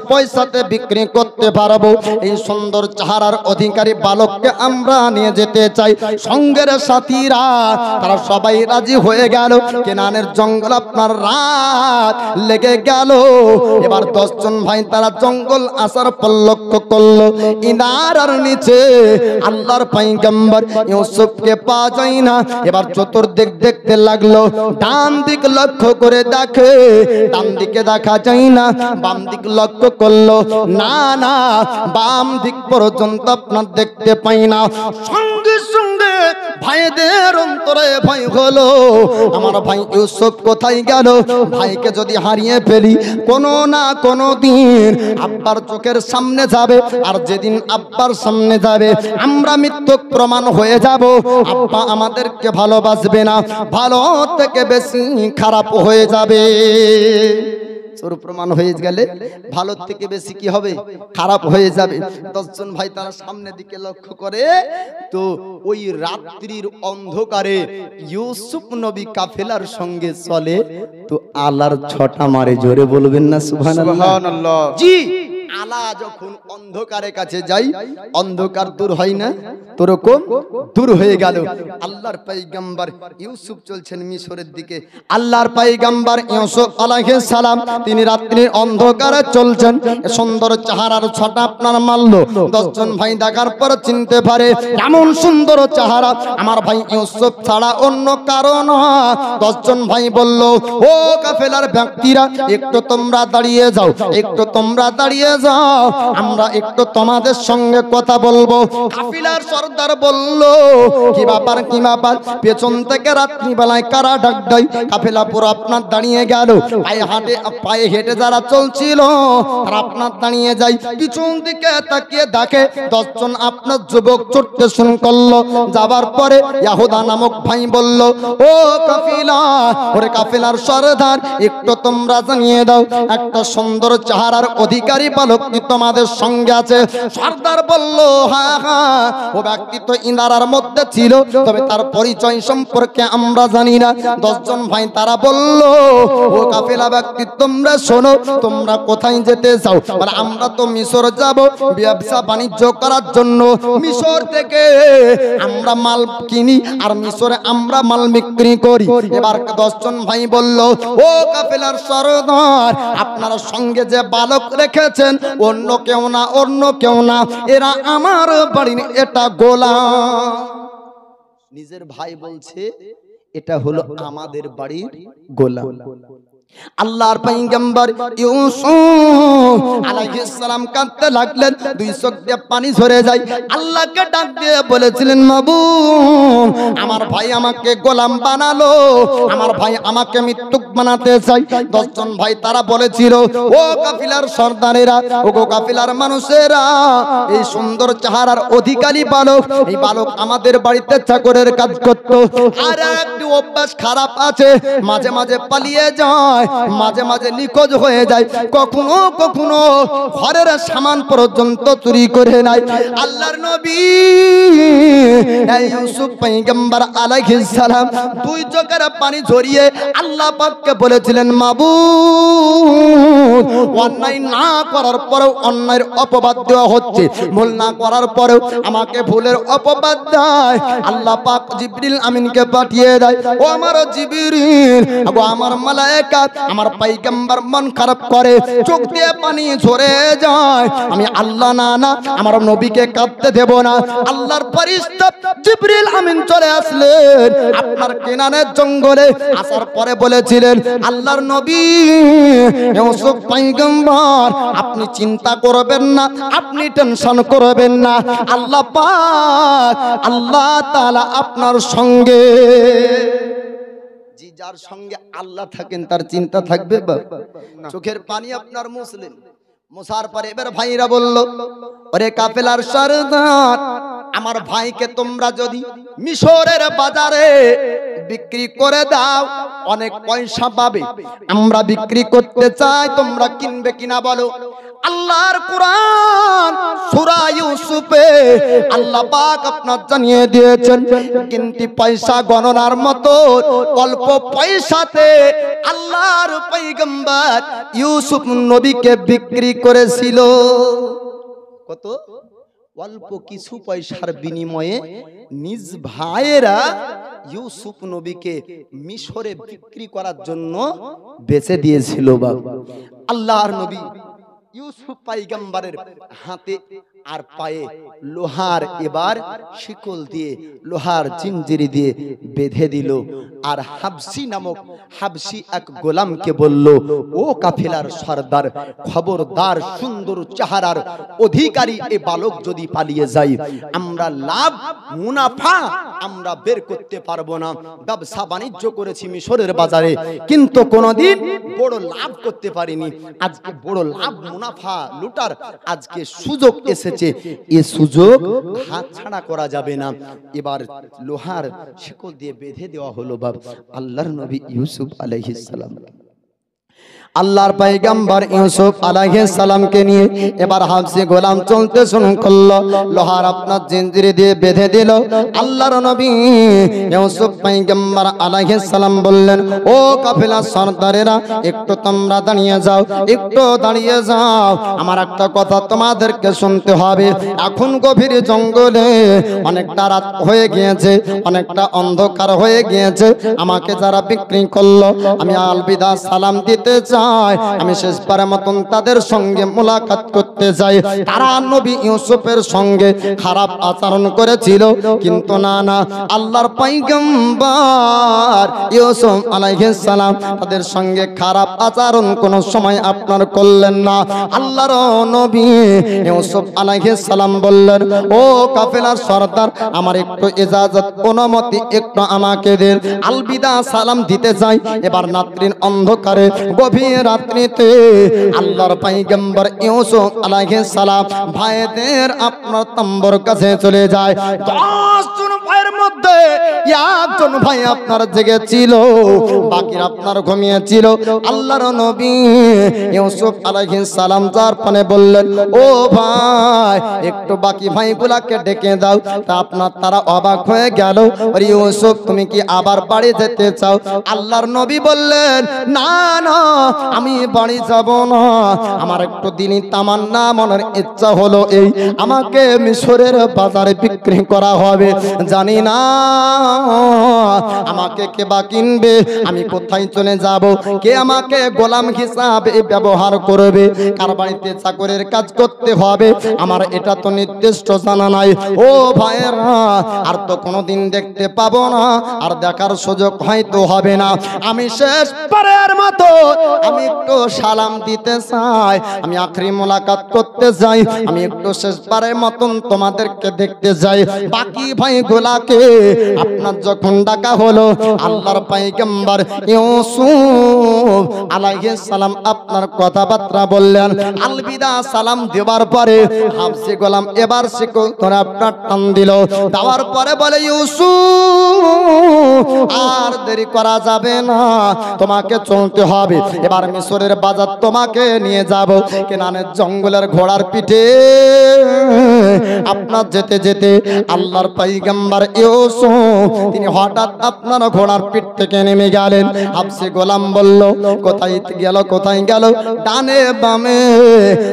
পয়সাতে বিক্রি করতে পারবো। এই সুন্দর চেহারার অধিকারী বালককে আমরা নিয়ে যেতে চাই। সঙ্গের সাথীরা তারা সবাই রাজি হয়ে গেল। কেনানের জঙ্গল আপনার রাত লেগে গেল। এবার 10 জন ভাই তারা জঙ্গল আসার পর লক্ষ্য করলো ইনারার নিচে আল্লাহর পয়গম্বর ইউসুফকে পাওয়া যায় না। এবার চতুর্দিক দেখতে লাগলো, ডান দিক লক্ষ্য করে দেখে, ডান দিকে দেখা যায় না। বাম দিক লক্ষ্য করলো, না না বাম দিক পর্যন্ত আপনার দেখতে পাই না। সঙ্গে সঙ্গে ভাইদের অন্তরে ভয় হলো, আমার ভাই ইউসুফ কোথায় গেল? ভাইকে যদি হারিয়ে ফেলি কোনো না কোনো দিন আব্বার চোখের সামনে যাবে, আর যেদিন আব্বার সামনে যাবে আমরা মিথ্যক প্রমাণ হয়ে যাব। আব্বা আমাদেরকে ভালোবাসবে না, ভালো থেকে বেশি খারাপ হয়ে যাবে। চোর প্রমাণ হয়ে গেলে ভালো থেকে বেশি কি হবে? খারাপ হয়ে যাবে। 10 জন ভাই তারা সামনের দিকে লক্ষ্য করে তো ওই রাত্রির অন্ধকারে ইউসুফ নবী কাফেলার সঙ্গে চলে তো আলার ছটা মারে। জোরে বলবেন না সুবহানাল্লাহ। জি, আলা যখন অন্ধকারের কাছে যাই অন্ধকার দূর হয় না, তোরকম দূর হয়ে গেল। আল্লাহর পয়গম্বর ইউসুফ চলছেন মিশরের দিকে। আল্লাহর পয়গম্বর ইউসুফ আলাইহিস সালাম তিনি রাত্রির অন্ধকারে চলছেন। সুন্দর চেহারার ছটা আপনার মারলো। 10 জন ভাই দেখার পর চিনতে পারে এমন সুন্দর চেহারা আমার ভাই ইউসুফ ছাড়া অন্য কারণ। 10 জন ভাই বলল, ও কাফেলার ব্যক্তিরা একটু তোমরা দাঁড়িয়ে যাও, একটু তোমরা দাঁড়িয়ে যাও, আমরা একটু তোমাদের সঙ্গে কথা বলবো। কাফিলার সর্দার বলল, কি ব্যাপার কি ব্যাপার? পেছন থেকে রাত্রিবেলায় কারা ডাক দেয়? কাফেলা পুরো আপনার দাঁড়িয়ে গেল, পায়ে হেঁটে যারা চলছিল আর আপনার দাঁড়িয়ে যায়। পিছন দিকে তাকিয়ে দেখে 10 জন আপনার যুবক ছুটতে শুরু করলো। যাবার পরে ইয়াহুদা নামক ভাই বলল, ও কাফিলা, ওরে কাফেলার সরদার, একটু তোমরা জানিয়ে দাও একটা সুন্দর চেহারার অধিকারী বালক কি তোমাদের সঙ্গে আছে? সর্দার বলল, হ্যাঁ হ্যাঁ, ও ব্যক্তি তো ইনারার মধ্যে ছিল, তবে তার পরিচয় সম্পর্কে আমরা জানি না। 10 জন ভাই তারা বলল, ও কাফেলা ব্যক্তি, তোমরা শোনো, তোমরা কোথায় যেতে চাও? আর আমরা তো মিশর যাব ব্যবসা বাণিজ্য করার জন্য। মিশর থেকে আমরা মাল কিনি আর মিশরে আমরা মাল বিক্রি করি। এবার 10 জন ভাই বলল, ও কাফেলার সরদার, আপনারা সঙ্গে যে বালক রেখেছেন অন্য কেউ না, অন্য কেউ না, এরা আমার বাড়ির এটা গোলাম। নিজের ভাই বলছে এটা হলো আমাদের বাড়ির গোলাম। আল্লাহর পয়গম্বর ইউসুফ আলাইহিস সালাম কাঁদতে লাগলেন, 2 চোখ দিয়ে পানি ঝরে যায়। আল্লাহকে ডাক দিয়ে বলেছিলেন, মাবুদ, আমার ভাই আমাকে গোলাম বানালো, আমার ভাই আমাকে মৃত্যুক বানাতে চাই। 10 জন ভাই তারা বলেছিল, ও কাফিলার সর্দারেরা, ও গো কাফিলার মানুষেরা, এই সুন্দর চেহারার অধিকারী বালক, এই বালক আমাদের বাড়িতে চাকরের কাজ করত। আর একটু অভ্যাস খারাপ আছে, মাঝে মাঝে পালিয়ে যায়, মাঝে মাঝে নিখোঁজ হয়ে যায়, কখনো কখনো ঘরের সামান পর্যন্ত চুরি করে নেয়। আল্লাহর নবী ইউসুফ পয়গম্বর আলাইহিস সালাম 2 চোখের পানি ঝরিয়ে আল্লাহ পাককে বলেছিলেন, মাবুদ, অন্যায় না করার পরেও অন্যায়ের অপবাদ দেওয়া হচ্ছে, ভুল না করার পরেও আমাকে ভুলের অপবাদ দেয়। আল্লাহ পাক জিবরিল আমিনকে পাঠিয়ে দেয়, ও আমার জিবরিল, আগো আমার মালায়েকা, আমার পয়গম্বর মন খারাপ করে, চোখ দিয়ে পানি ঝরে যায়, আমি আল্লাহ না আমার নবীকে কাঁদতে দেব না। আল্লাহর ফেরেশতা জিবরিল আমিন চলে আসলেন আপনার কেনানের জঙ্গলে। আসার পরে বলেছিলেন, আল্লাহর নবী ইউসুফ পয়গম্বর, আপনি চিন্তা করবেন না, আপনি টেনশন করবেন না, আল্লাহ পাক আল্লাহ তাআলা আপনার সঙ্গে। যার সঙ্গে আল্লাহ থাকেন তার চিন্তা থাকবে? চোখের পানি আপনার মুসলিম মোসার পরে এবার ভাইরা বলল, ওরে কাফেলার সরদার, আমার ভাইকে তোমরা যদি মিশরের বাজারে বিক্রি করে দাও অনেক পয়সা পাবে, আমরা বিক্রি করতে চাই, তোমরা কিনবে কিনা বলো? আল্লাহর কোরআন সূরা ইউসুফে আল্লাহ পাক আপনার জানিয়ে দিয়েছেন, কিন্তু পয়সা গণনার মতো অল্প পয়সাতে আল্লাহর পয়গম্বর ইউসুফ নবীকে বিক্রি করেছিল। কত? অল্প কিছু পয়সার বিনিময়ে নিজ ভাইয়েরা ইউসুফ নবীকে মিশরে বিক্রি করার জন্য বেচে দিয়েছিল। বাবা, আল্লাহর নবী ইউসুফ পয়গম্বরের হাতে আর পায়ে লোহার এবার শিকল দিয়ে, লোহার জিনজিরি দিয়ে বেঁধে দিল। আর হাবশি নামক হাবশি এক গোলামকে বলল, ও কাফেলার সরদার, খবরদার, সুন্দর চেহারার অধিকারী এ বালক যদি পালিয়ে যায়, আমরা লাভ মুনাফা আমরা বের করতে পারবো না। ব্যবসা বাণিজ্য করেছি মিশরের বাজারে, কিন্তু কোনোদিন বড় লাভ করতে পারিনি। আজকে বড় লাভ মুনাফা লুটার আজকে সুযোগ এসেছে, এ সুযোগ হাতছাড়া করা যাবে না। এবার লোহার শিকল দিয়ে বেঁধে দেওয়া হলো বাবা আল্লাহর নবী ইউসুফ আলাইহিস সালাম। আল্লাহর পয়গম্বর ইউসুফ আলাইহিস সালামকে নিয়ে এবার হাবশি গোলাম চলতে শুরু করলো, লোহার আপনার জিনজিরি দিয়ে বেঁধে দিল। আল্লাহর নবী ইউসুফ পয়গম্বর আলাইহিস সালাম বললেন, ও কাফেলা সরদারেরা, একটু তোমরা দাঁড়িয়ে যাও, একটু দাঁড়িয়ে যাও, আমার একটা কথা তোমাদেরকে শুনতে হবে। এখন গভীর জঙ্গলে অনেকটা রাত হয়ে গিয়েছে, অনেকটা অন্ধকার হয়ে গিয়েছে, আমাকে যারা বিক্রি করলো আমি আলবিদা সালাম দিতে চাই। চাই, আমি শেষবারের মতন তাদের সঙ্গে মোলাকাত করতে চাই। তারা নবী ইউসুফের সঙ্গে খারাপ আচরণ করেছিল, কিন্তু না না, আল্লাহর পয়গম্বর ইউসুফ আলাইহিস সালাম তাদের সঙ্গে খারাপ আচরণ কোনো সময় আপনার করলেন না। আল্লাহর নবী ইউসুফ আলাইহিস সালাম বললেন, ও কাফেলার সরদার, আমার একটু ইজাজত, অনুমতি একটু আমাকে দেন, আলবিদা সালাম দিতে যাই। এবার রাত্রির অন্ধকারে, গভীর রাত্রিতে আল্লাহর পয়গম্বর ইউসুফ আলাইহিস সালাম ভাইদের আপনার তম্বর কাছে চলে যায়। 10 জন ভাইয়ের মধ্যে একজন ভাই আপনার জেগেছিল, বাকি আপনার ঘুমিয়েছিল। আল্লাহর নবী ইউসুফ আলাইহিস সালাম যার পানে বললেন, ও ভাই, একটু বাকি ভাইগুলাকে ডেকে দাও। তা আপনার তারা অবাক হয়ে গেল, আরে ইউসুফ, তুমি কি আবার বাড়ি যেতে চাও? আল্লাহর নবী বললেন, না না, আমি বাড়ি যাব না, আমার একটু দিনই তামান্না, মনের ইচ্ছা হলো এই, আমাকে মিশরের বাজারে বিক্রি করা হবে। জানি না আমাকে কে বা কিনবে, আমি কোথায় চলে যাব, কে আমাকে গোলাম হিসাবে ব্যবহার করবে, কার বাড়িতে চাকরের কাজ করতে হবে, আমার এটা তো নির্দিষ্ট জানা নাই। ও ভাইয়েরা, আর তো কোনোদিন দেখতে পাবো না, আর দেখার সুযোগ হয়তো হবে না। আমি শেষবারের মতো আমি একটু সালাম দিতে চাই, আমি আখরি মোলাকাত করতে চাই, আমি একটু শেষবারের মতন তোমাদেরকে দেখতে চাই। বাকি ভাইগুলাকে আপনার যখন ডাকা হলো, আল্লাহর পয়গম্বর ইউসুফ আলাইহিস সালাম আপনার কথাবার্তা বললেন। আলবিদা সালাম দেওয়ার পরে হাফসি গোলাম এবার শিকল ধরে আপনার টান দিল, দেওয়ার পরে বলে, ইউসুফ, আর দেরি করা যাবে না, তোমাকে চলতে হবে। এবার মিশরের বাজার তোমাকে নিয়ে যাব। কেনানের জঙ্গলের ঘোড়ার পিঠে আপনার যেতে যেতে আল্লাহর পয়গম্বর ইউসুফ তিনি হঠাৎ আপনার ঘোড়ার পিঠ থেকে নেমে গেলেন। হাফসি গোলাম বলল, কোথায় গেল, কোথায় গেল? ডানে বামে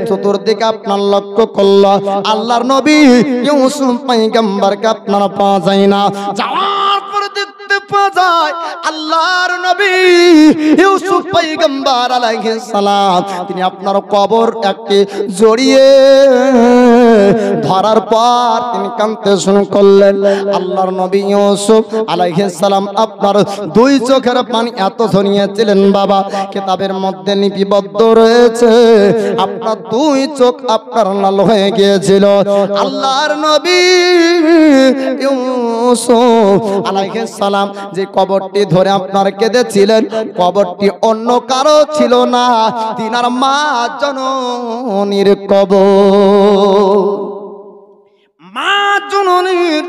চতুর্দিকে আপনার লক্ষ্য করল, আল্লাহর নবী ইউসুফ পয়গম্বরকে আপনার পাওয়া যায় না। যাওয়ার পরে দেখতে পাওয়া যায় আল্লাহর নবী ইউসুফ পয়গম্বর আলাইহিস সালাম তিনি আপনার কবর একটি জড়িয়ে ধরার পর তিনি কাঁদতে শুরু করলেন। আল্লাহর নবী ইউসুফ আলাইহিস সালাম আপনার দুই চোখের পানি এত ঝরিয়েছিলেন, বাবা কিতাবের মধ্যে লিপিবদ্ধ রয়েছে, আপনার দুই চোখ আপনার লাল হয়ে গিয়েছিল। আল্লাহর নবী ইউসুফ আলাইহিস সালাম যে কবরটি ধরে আপনার কেঁদেছিলেন, কবরটি অন্য কারো ছিল না, তিনার মা জননীর কবর। মা জননীর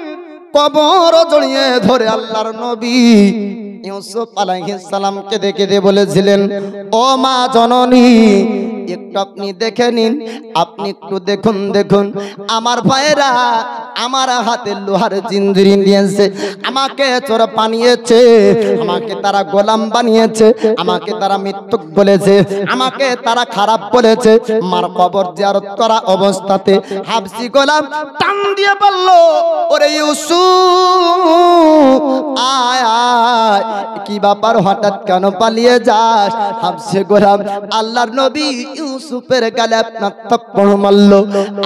কবর জড়িয়ে ধরে আল্লাহর নবী ইউসুফ আলাইহিস সালাম কেঁদে কেঁদে বলেছিলেন, ও মা জননী, একটু আপনি দেখে নিন, আপনি একটু দেখুন, দেখুন আমার ভাইয়েরা আমার হাতে লোহার জিঞ্জিরি দিয়েছে, আমাকে চোর বানিয়েছে, আমাকে তারা গোলাম বানিয়েছে, আমাকে তারা মিথ্যুক বলেছে, আমাকে তারা খারাপ বলেছে। মার কবর জিয়ারত করা অবস্থাতে হাফসি গোলাম টান দিয়ে বলল, ওরে ইউসুফ, আয় আয়, কি ব্যাপার, হঠাৎ কেন পালিয়ে যাস? হাফসি গোলাম আল্লাহর নবী ইউসুফের গালে আপনার থাপ্পড় মারলো।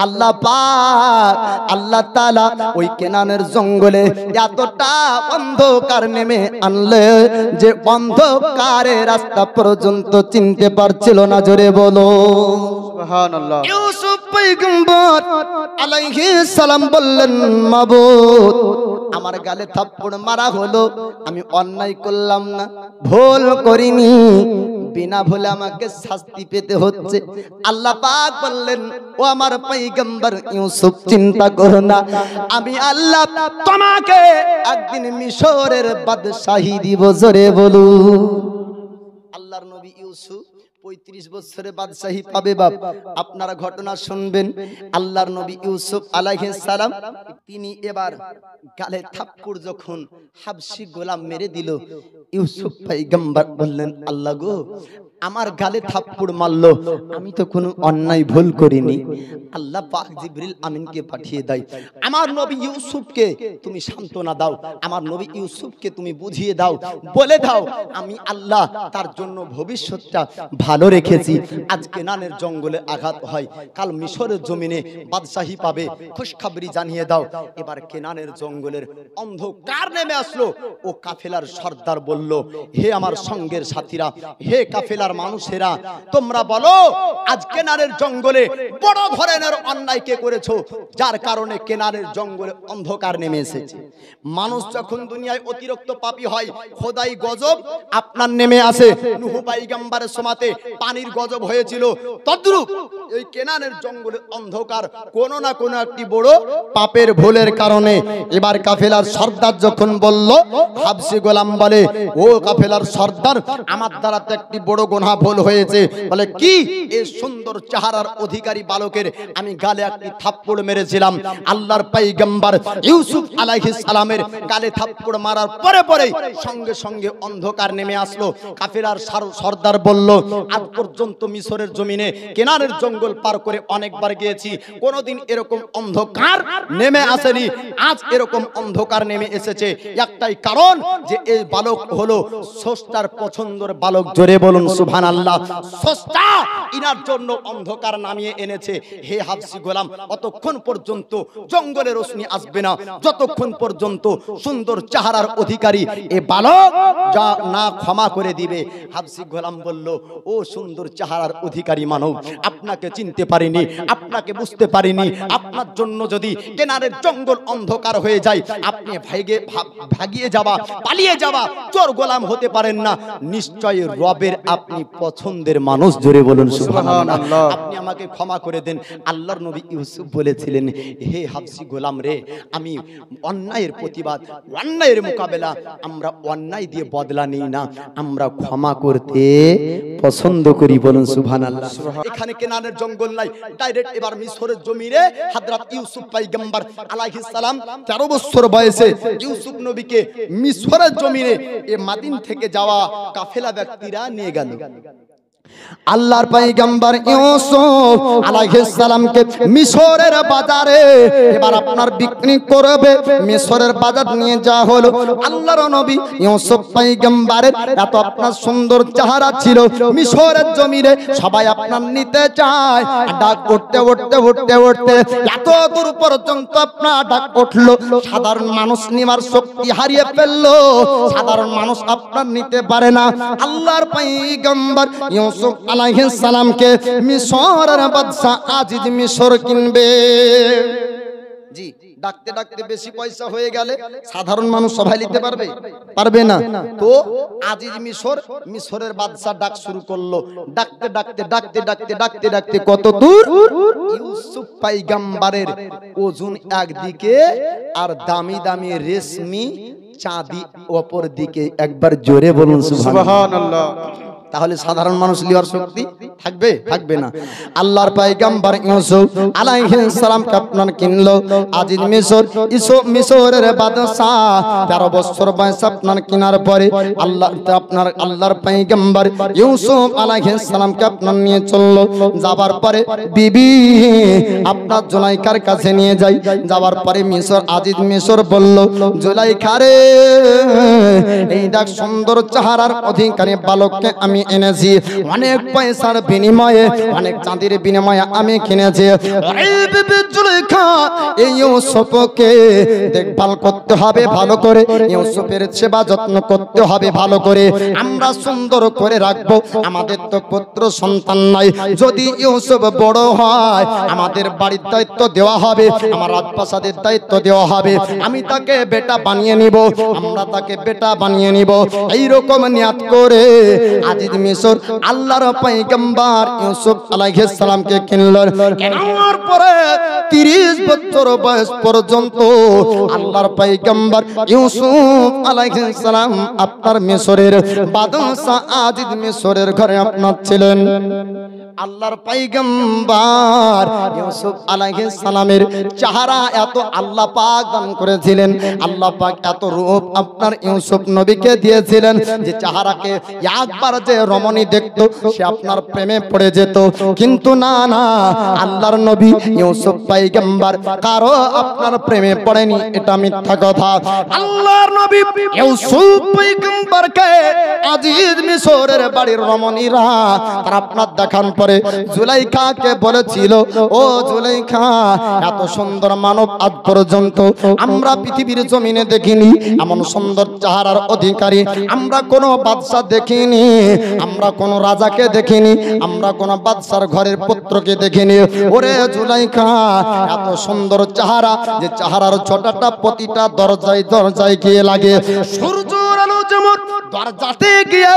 আল্লাহ পাক আল্লাহ তাআলা ওই কেনানের জঙ্গলে এতটা অন্ধকার নেমে আনলে যে অন্ধকারে রাস্তা পর্যন্ত চিনতে পারছিল না। জোরে বলো সুবহানাল্লাহ। ইউসুফ পয়গম্বর আলাইহিস সালাম বললেন, মাবুদ, আমার গালে থাপ্পড় মারা হলো, আমি অন্যায় করলাম না, ভুল করিনি, বিনা ভুলে আমাকে শাস্তি পেতে হচ্ছে। আল্লাহ পাক বললেন, ও আমার পয়গম্বর ইউসুফ, চিন্তা করো না, আমি আল্লাহ তোমাকে একদিন মিশরের বাদশাহী দিব। জোরে বলু। আল্লাহর নবী ইউসুফ 35 বছরে বাদশাহী পাবে। বাপ আপনারা ঘটনা শুনবেন। আল্লাহর নবী ইউসুফ আলাইহিস সালাম তিনি এবার গালে থাপ্পড় যখন হাবশি গোলাম মেরে দিল, ইউসুফ পয়গম্বর বললেন, আল্লাহ গো, আমার গালে থাপ্পড় মারলো, আমি তো কোনো অন্যায় ভুল করিনি। আল্লাহ পাক জিবরিল আমিনকে পাঠিয়ে দেয়, আমার নবী ইউসুফকে তুমি সান্ত্বনা দাও, আমার নবী ইউসুফকে তুমি বুঝিয়ে দাও, বলে দাও আমি আল্লাহ তার জন্য ভবিষ্যৎটা ভালো রেখেছি। আজ কেনানের জঙ্গলে আঘাত হয়, কাল মিশরের জমিনে বাদশাহী পাবে, খুশখবরি জানিয়ে দাও। এবার কেনানের জঙ্গলের অন্ধকার নেমে আসলো। ও কাফেলার সর্দার বলল, হে আমার সঙ্গের সাথীরা, হে কাফেলার মানুষেরা, তোমরা বলো আজ কেনানের জঙ্গলে বড় ধরনের অন্যায় কে করেছো, যার কারণে কেনানের জঙ্গলে অন্ধকার নেমে এসেছে। মানুষ যখন দুনিয়ায় অতিরিক্ত পাপী হয়, খোদাই গজব আপনার নেমে আসে। নূহ পয়গম্বরের সময়তে পানির গজব হয়েছিল, তদ্রূপ এই কেনানের জঙ্গলে অন্ধকার কোনো না কোনো একটি বড় পাপের ভুলের কারণে। এবার কাফেলার সর্দার যখন বলল, হাবশী গোলাম বলে, ও কাফেলার সর্দার, আমার দ্বারা তো একটি বড় গুনাহ ভুল হয়েছে। বলে কি? এই সুন্দর চেহারার অধিকারী বালকের আমি গালে একটি থাপ্পড় মেরেছিলাম। আল্লাহর পয়গম্বর ইউসুফ আলাইহিস সালামের গালে থাপ্পড় মারার পরে পরে সঙ্গে সঙ্গে অন্ধকার নেমে আসলো। কাফেলার সর্দার বলল, আজ পর্যন্ত মিশরের জমিনে কেনানের জঙ্গল পার করে অনেকবার গিয়েছি, কোনোদিন এরকম অন্ধকার নেমে আসেনি। আজ এরকম অন্ধকার নেমে এসেছে, একটাই কারণ যে এই বালক হলো স্রষ্টার পছন্দের বালক। জোরে বলুন সুবহানাল্লাহ। স্রষ্টা ইনার জন্য অন্ধকার নামিয়ে এনেছে। হে হাবশী গোলাম, অতক্ষণ পর্যন্ত জঙ্গলে রোশনি আসবে না যতক্ষণ পর্যন্ত সুন্দর চেহারার অধিকারী এ বালক যা না ক্ষমা করে দিবে। হাবশী গোলাম বলল, ও সুন্দর চেহারার অধিকারী মানব, আপনাকে চিনতে পারিনি, আপনাকে বুঝতে পারিনি। আপনার জন্য যদি কেনারের জঙ্গল অন্ধকার হয়ে যায়, আপনি ভাগিয়ে যাওয়া, পালিয়ে যাওয়া চোর গোলাম হতে পারেন না। নিশ্চয়ই রবের আপনি পছন্দের মানুষ। জোরে বলুন সুবহানাল্লাহ। আপনি আমাকে ক্ষমা করে দেন। আল্লাহর নবী ইউসুফ বলেছিলেন, হে হাবশী গোলাম রে, আমি অন্যায়ের প্রতিবাদ, অন্যায়ের মোকাবেলা, আমরা অন্যায় দিয়ে বদলা নিই না, আমরা ক্ষমা করতে পছন্দ করি। বলুন সুবহানাল্লাহ। এখানে কেনানের জঙ্গল নাই, ডাইরেক্ট এবার মিশরের জমিনে হযরত ইউসুফ পয়গম্বর আলাইহিস সালাম 13 বছর বয়সে ইউসুফ নবীকে মিশরের জমিনে এ মাদিন থেকে যাওয়া কাফেলা ব্যক্তিরা নিয়ে গেল। আল্লাহর পয়গম্বর ইউসুফ আলাইহিস সালামকে মিশরের বাজারে এবার আপনার বিক্রি করবে, মিশরের বাজার নিয়ে যাওয়া হলো। আল্লাহর নবী ইউসুফ পয়গম্বরের এত আপনার সুন্দর চেহারা ছিল, মিশরের জমিনে সবাই আপনার নিতে চায়। ডাক উঠতে উঠতে উঠতে উঠতে এত দূর পর্যন্ত আপনার ডাক উঠলো, সাধারণ মানুষ নেওয়ার শক্তি হারিয়ে ফেললো, সাধারণ মানুষ আপনার নিতে পারে না। আল্লাহর পয়গম্বর ইউসুফ আলাইহিস সালামকে মিশরের বাদশা আজিজ মিশর কিনবে। জি, ডাকতে ডাকতে বেশি পয়সা হয়ে গেলে সাধারণ মানুষ সবাই নিতে পারবে? পারবে না। তো আজিজ মিশর, মিশরের বাদশা ডাক শুরু করলো। ডাকতে ডাকতে ডাকতে ডাকতে ডাকতে ডাকতে কত দূর? ইউসুফ পয়গম্বরের ওজন একদিকে আর দামি দামি রেশমি চাঁদি অপর দিকে। একবার জোরে বলুন সুবহানাল্লাহ। তাহলে সাধারণ মানুষ লিওয়ার শক্তি থাকবে? থাকবে না। আল্লাহর পয়গম্বর ইউসুফ আলাইহিস সালাম আপনার কিনলো আজিজ মিশর, মিশরের বাদশা 13 বছর বয়স আপনার কেনার পরে আল্লাহর পয়গম্বর ইউসুফ আলাইহিস সালামকে আপনার নিয়ে চললো। যাবার পরে বিবি আপনার জুলাইখার কাছে নিয়ে যাই। যাবার পরে মিশর আজিজ মিশর বলল, জুলাইখা রে, এই দেখ সুন্দর চেহারার অধিকারী বালককে আমি এনেছি, অনেক পয়সার বিনিময়ে, অনেক চাঁদির বিনিময়ে আমি কিনেছি। এই বিবি জুলাইখা, এই ইউসুফকে দেখভাল করতে হবে ভালো করে, ইউসুফের সেবা যত্ন করতে হবে ভালো করে, আমরা সুন্দর করে রাখবো। আমাদের তো পুত্র সন্তান নাই, যদি ইউসুফ বড় হয় আমাদের বাড়ির দায়িত্ব দেওয়া হবে, আমার রাজপ্রাসাদের দায়িত্ব দেওয়া হবে, আমি তাকে বেটা বানিয়ে নিব, আমরা তাকে বেটা বানিয়ে নিব। এইরকম নিয়াত করে আজিজ মিশর আল্লাহর পয়গম্বর ইউসুফ আলাইহিস সালামকে কিনলেন। কেনার পরে 30 বছর বয়স পর্যন্ত আল্লাহর পয়গম্বর ইউসুফ আলাইহিস সালাম আপনার মিশরের বাদশা আজিজ মিশরের ঘরে আপনার ছিলেন। আল্লাহর পয়গম্বর ইউসুফ আলাইহিস সালামের চেহারা এত আল্লাহ পাক দান করেছিলেন, আল্লাহ পাক এত রূপ আপনার ইউসুফ নবীকে দিয়েছিলেন যে চেহারাকে একবার যে রমণী দেখতো সে আপনার প্রেমে পড়ে যেত, কিন্তু না না, আল্লাহর নবী ইউসুফ পয়গম্বর কারো আপনার প্রেমে পড়েনি, এটা মিথ্যা কথা। আল্লাহর নবী ইউসুফ পয়গম্বরকে আজিজ মিশরের বাড়ির রমণীরা তারা আপনার দেখান পরে জুলাইখাকে বলেছিল, ও জুলাইখা, এত সুন্দর মানব আজ পর্যন্ত আমরা পৃথিবীর জমিনে দেখিনি, এমন সুন্দর চেহারার অধিকারী আমরা কোনো বাদশা দেখিনি, আমরা কোনো রাজাকে দেখিনি, আমরা কোনো বাদশার ঘরের পুত্রকে দেখিনি। ওরে জুলাইখা, এত সুন্দর চেহারা, যে চেহারার ছোটটা প্রতিটা দরজায় দরজায় গিয়ে লাগে, সূর্যের আলো যেমন দরজাতে গিয়ে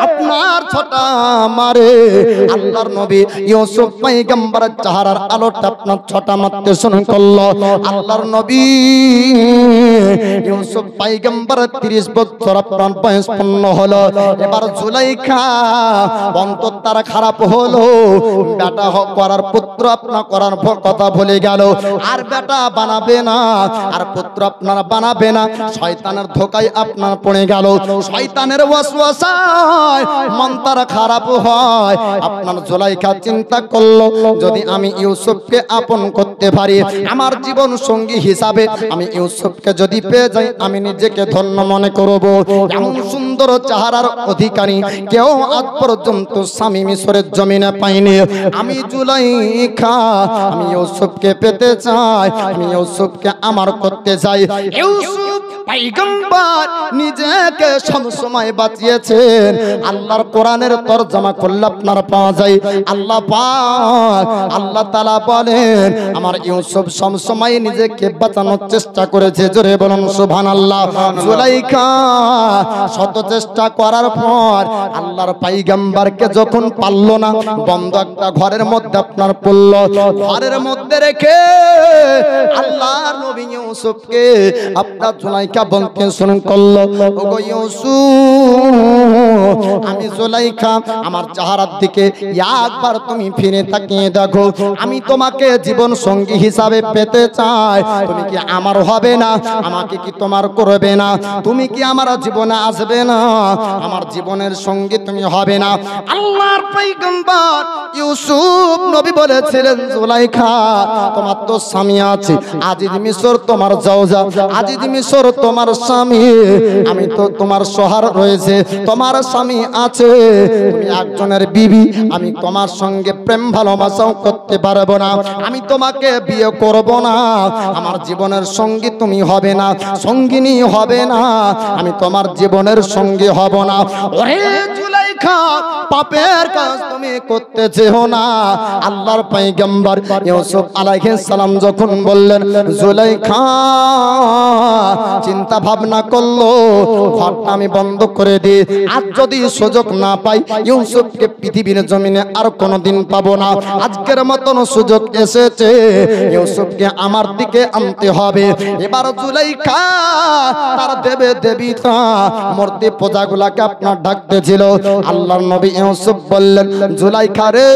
আপনার ছোটা মারে, আল্লাহর নবী ইউসুফ পয়গম্বরের চেহারার আলোটা আপনার ছোটা মারতে শুরু করলো। আল্লাহর নবী ইউসুফ পয়গম্বর 30 বছর আপনার বয়স পূর্ণ হলো। এবার জুলাইখা অন্তর তার খারাপ হলো, বেটা করার পুত্র আপনার করার কথা ভুলে গেল, আর বেটা বানাবে না, আর পুত্র আপনার বানাবে না, শয়তানের ধোকায় আপনার পড়ে গেল, শয়তানের ওয়াসওয়াসায় মন তার খারাপ হয়। আপনার জুলাইখা চিন্তা করলো, যদি আমি ইউসুফকে আপন করতে পারি, আমার জীবন সঙ্গী হিসাবে আমি ইউসুফকে যদি পেয়ে যাই, আমি নিজেকে ধন্য মনে করব। এমন সুন্দর চেহারার অধিকারী কেউ আজ পর্যন্ত স্বামী মিশরের জমিনে পাইনি। আমি জুলাইখা, আমি ইউসুফকে পেতে চাই, আমি ইউসুফকে আমার করতে চাই। ইউসুফ পয়গম্বর নিজেকে সবসময় বাঁচিয়েছেন। আল্লাহর কোরআনের তরজমা করলে আপনার পাওয়া যায়, আল্লাহ পাক আল্লাহ তাআলা বলেন, আমার ইউসুফ সবসময় নিজেকে বাঁচানোর চেষ্টা করেছে। জোরে বলুন সুবহানাল্লাহ। জুলাইখা শত চেষ্টা করার পর আল্লাহর পয়গম্বরকে যখন পারল না, বন্ধ একটা ঘরের মধ্যে আপনার পড়ল, ঘরের মধ্যে রেখে আল্লাহর নবী ইউসুফকে আপনার জুলাইখা বলতে শুরু করলো, ওগো ইউসুফ, আমি জুলাইখা, আমার চেহারার দিকে একবার তুমি ফিরে তাকিয়ে দেখো, আমি তোমাকে জীবন সঙ্গী হিসাবে পেতে চাই, তুমি কি আমার হবে না? আমাকে কি তোমার করবে না? তুমি কি আমার জীবনে আসবে না? আমার জীবনের সঙ্গী তুমি হবে না? আল্লাহর পয়গম্বর ইউসুফ নবী বলেছিলেন, জুলাইখা, তোমার তো স্বামী আছে, আজিজ মিশর তোমার জাওজা, আজিজ মিশর তোমার স্বামী, আমি তো তোমার সোহার রয়েছে, তোমার স্বামী আছে, তুমি একজনের বিবি, আমি তোমার সঙ্গে প্রেম ভালোবাসাও করতে পারবো না, আমি তোমাকে বিয়ে করব না, আমার জীবনের সঙ্গী তুমি হবে না, সঙ্গিনী হবে না, আমি তোমার জীবনের সঙ্গী হব না। ওরে জুলাইখা, পাপের কাজ তুমি করতে চেও না। আল্লাহর পয়গম্বর ইউসুফ আলাইহিস সালাম যখন বললেন, জুলাইখা চিন্তা ভাবনা করলো, ঘরটা আমি বন্ধ করে দিই, আজ যদি সুযোগ না পাই ইউসুফকে পৃথিবীর জমিনে আর কোনোদিন পাবো না, আজকের মতন সুযোগ এসেছে, ইউসুফকে আমার দিকে আনতে হবে। এবার জুলাইখা তার দেবে দেবীতা মূর্তি পূজাগুলাকে আপনার ডাকতেছিল। আল্লাহর নবী ইউসুফ বললেন, জুলাইখা রে,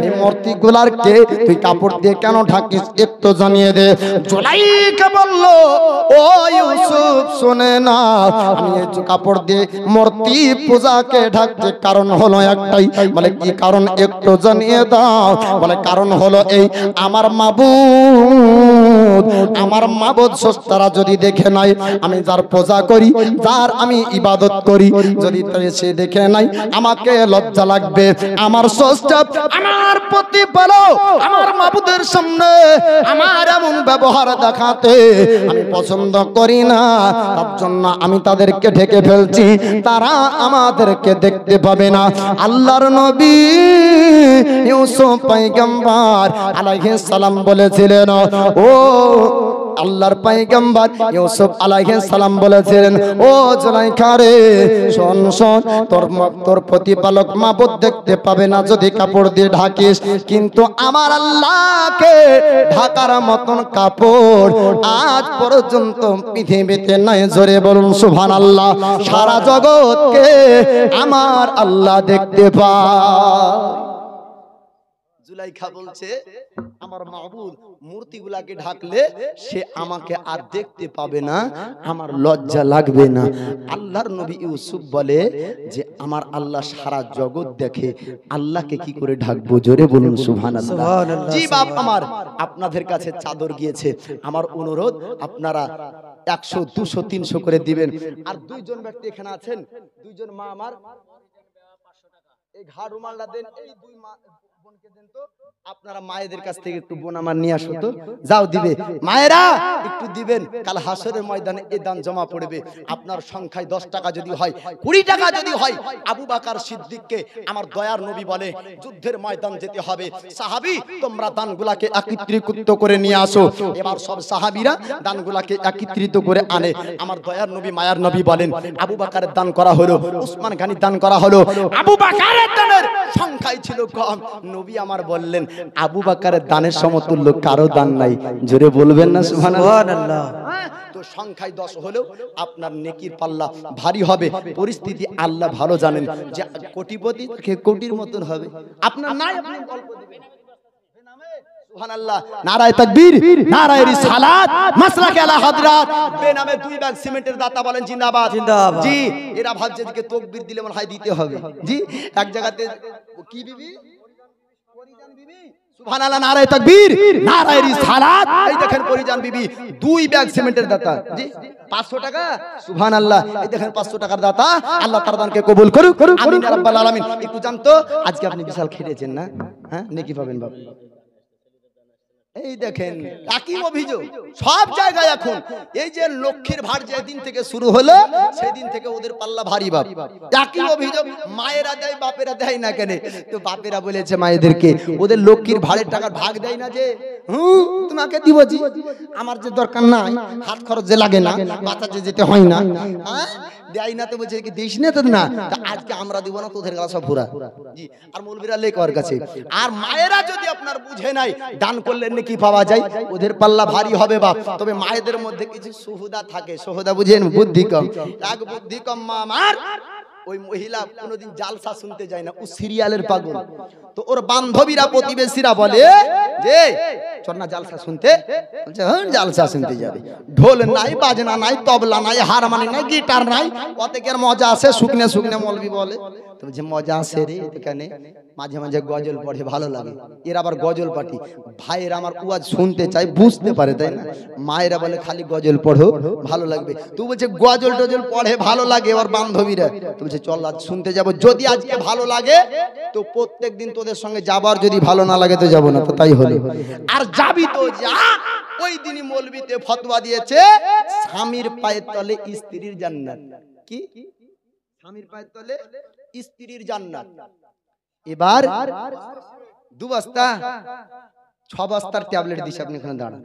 এই মূর্তিগুলার কে তুই কাপড় দিয়ে কেন ঢাকিস, একটু জানিয়ে দে। জুলাইখা বলল, ও ইউসুফ, শুনে না, আমি এই কাপড় দিয়ে মূর্তি পূজাকে ঢাকতে কারণ হলো একটাই। বলে কি কারণ, একটু জানিয়ে দাও। বলে কারণ হলো এই, আমার মাবুদ, আমার মাবুদ স্রষ্টারা যদি দেখে নাই আমি যার পূজা করি, যার আমি ইবাদত করি, যদি সে দেখে নাই আমাকে লজ্জা লাগবে। আমার স্রষ্টা আমার প্রতিপালক আমার মাবুদের সামনে আমার এমন ব্যবহার দেখাতে আমি পছন্দ করি না, তার জন্য আমি তাদেরকে ঢেকে ফেলছি, তারা আমাদেরকে দেখতে পাবে না। আল্লাহর নবী ইউসুফ পয়গম্বর আলাইহিস সালাম বলেছিলেন, ও আল্লাহর পয়গম্বর ইউসুফ আলাইহিস সালাম বলেছিলেন, ও জুলাইখা রে, শোন শোন, তোর প্রতিপালক মাবুদ দেখতে পাবে না যদি কাপড় দিয়ে ঢাকিস, কিন্তু আমার আল্লাহকে ঢাকার মতন কাপড় আজ পর্যন্ত পৃথিবীতে নাই। জোরে বলুন সুবহানাল্লাহ। সারা জগৎকে আমার আল্লাহ দেখতে পায়। জুলাইখা বলছে আমার মাবুদ মূর্তিগুলাকে ঢাকলে সে আমাকে আর দেখতে পাবে না, আমার লজ্জা লাগবে না। আল্লাহর নবী ইউসুফ বলে যে আমার আল্লাহ সারা জগৎ দেখে, আল্লাহকে কি করে ঢাকবো? জোরে বলুন সুবহানাল্লাহ। জি বাপ আমার, আপনাদের কাছে চাদর গিয়েছে, আমার অনুরোধ আপনারা 100 200 300 করে দিবেন। আর দুইজন ব্যক্তি এখানে আছেন, দুইজন মা আমার এই ঘাড় রুমালটা দেন, এই দুই মা বোনকে দেন তো। আপনারা মায়েদের কাছ থেকে একটু বোন আমার নিয়ে আসো তো, যাও দিবে মায়েরা একটু দিবেন। কাল হাসরের ময়দানে এই দান জমা পড়বে। আপনার সংখ্যায় 10 টাকা যদি হয়, 20 টাকা যদি হয়, আবু বকর সিদ্দিককে আমার দয়ার নবী বলে যুদ্ধের ময়দান যেতে হবে, সাহাবী তোমরা দানগুলাকে একত্রিত করে নিয়ে আসো। এবার সব সাহাবীরা দানগুলাকে একত্রিত করে আনে। আমার দয়ার নবী মায়ার নবী বলেন আবু বকরের দান করা হলো, উসমান গনির দান করা হলো। আবু বকরের দানের সংখ্যাই ছিল কম। নবী আমার বললেন আবু বকরের দানের সমতুল্য কারো দান নাই। জোরে বলবেন না সুবহানাল্লাহ। তো সংখ্যায় 10 হলেও আপনার নেকির পাল্লা ভারী হবে। পরিস্থিতি আল্লাহ ভালো জানেন, যে কোটিপতি কোটির মতন হবে, আপনার নাই আপনি গল্প দিবেন। সুবহানাল্লাহ, নারায়ে তাকবীর, নারায়ে রিসালাত, মাসলাকে আলা হযরত। বেনামে 2 ব্যাগ সিমেন্টের দাতা বলেন জিন্দাবাদ জিন্দাবাদ। জি, এরা ভাবছে যে তাকবীর দিলে মনে হয় দিতে হবে। জি, এক জায়গাতে কি বিবি পরিজান বিবি, সুবহানাল্লাহ, নারায়ে তাকবীর, নারায়ে রিসালাত। এই দেখেন পরিজান বিবি 2 ব্যাগ সিমেন্টের দাতা। জি, 500 টাকা, সুবহানাল্লাহ। এই দেখেন 500 টাকার দাতা। আল্লাহ তার দানকে কবুল করুক, আমিন ইয়া রাব্বাল আলামিন। একটু জানতো আজকে আপনি বিশাল খেটেছেন না, হ্যাঁ, নেকি পাবেন বাবা। এই দেখেন একই অভিযোগ সব জায়গায় এখন। এই যে লক্ষ্মীর ভার যেদিন থেকে শুরু হলো সেই দিন থেকে ওদের পাল্লা ভারী বাপ। একই অভিযোগ, মায়েরা দেয় বাপেরা দেয় না কেন? তো বাপেরা বলেছে মায়েদেরকে ওদের লক্ষ্মীর ভাড়ের টাকার ভাগ দেয় না, যে তোমাকে দিব, জি আমার যে দরকার নাই, হাত খরচ যে লাগে না, বাচ্চা যেতে হয় না, হ্যাঁ দেয় না। তো বলছে কি দিস না তো না, আজকে আমরা দিব না, তোদের গালা সব পুরা। জি, আর মৌলবীরা লেখ ওর কাছে। আর মায়েরা যদি আপনার বুঝে নাই দান করলে কি পাওয়া যায়, ওদের পাল্লা ভারী হবে বাপ। তবে মায়েদের মধ্যে কিছু সুহুদা থাকে, সুহুদা বুঝেন, বুদ্ধি কম। এক বুদ্ধি কম মা আমার, ওই মহিলা কোনোদিন জালসা শুনতে যায় না, ও সিরিয়ালের পাগল। তো ওর বান্ধবীরা প্রতিবেশীরা বলে যে চল না জালসা শুনতে, বলছে হ্যাঁ জালসা শুনতে যাবে। ঢোল নাই, বাজনা নাই, তবলা নাই, হারমানি নাই, গিটার নাই, ওতে কি আর মজা আছে? শুকনে শুকনে মৌলবি বলে তো যে মজা আছে রে এখানে, মাঝে মাঝে গজল পড়ে ভালো লাগে। এর আবার গজল পার্টি। ভাইয়েরা আমার ওয়াজ শুনতে চাই, বুঝতে পারে, তাই না? মায়েরা বলে খালি গজল পড়ো ভালো লাগবে। তুই বলছে গজল টজল পড়ে ভালো লাগে, ওর বান্ধবীরা তো বলছে চল আজ শুনতে যাব। যদি আজকে ভালো লাগে তো প্রত্যেকদিন তোদের সঙ্গে যাবার, যদি ভালো না লাগে তো যাব না। তো তাই হলো। আর যাবি তো যা। ওই দিনই মৌলবীতে ফতোয়া দিয়েছে স্বামীর পায়ের তলে স্ত্রীর জান্নাত। কি স্বামীর পায়ের তলে স্ত্রীর জান্নাত। এবার 2 বস্তা 6 বস্তার ট্যাবলেট দিছে, আপনি এখানে দাঁড়ান।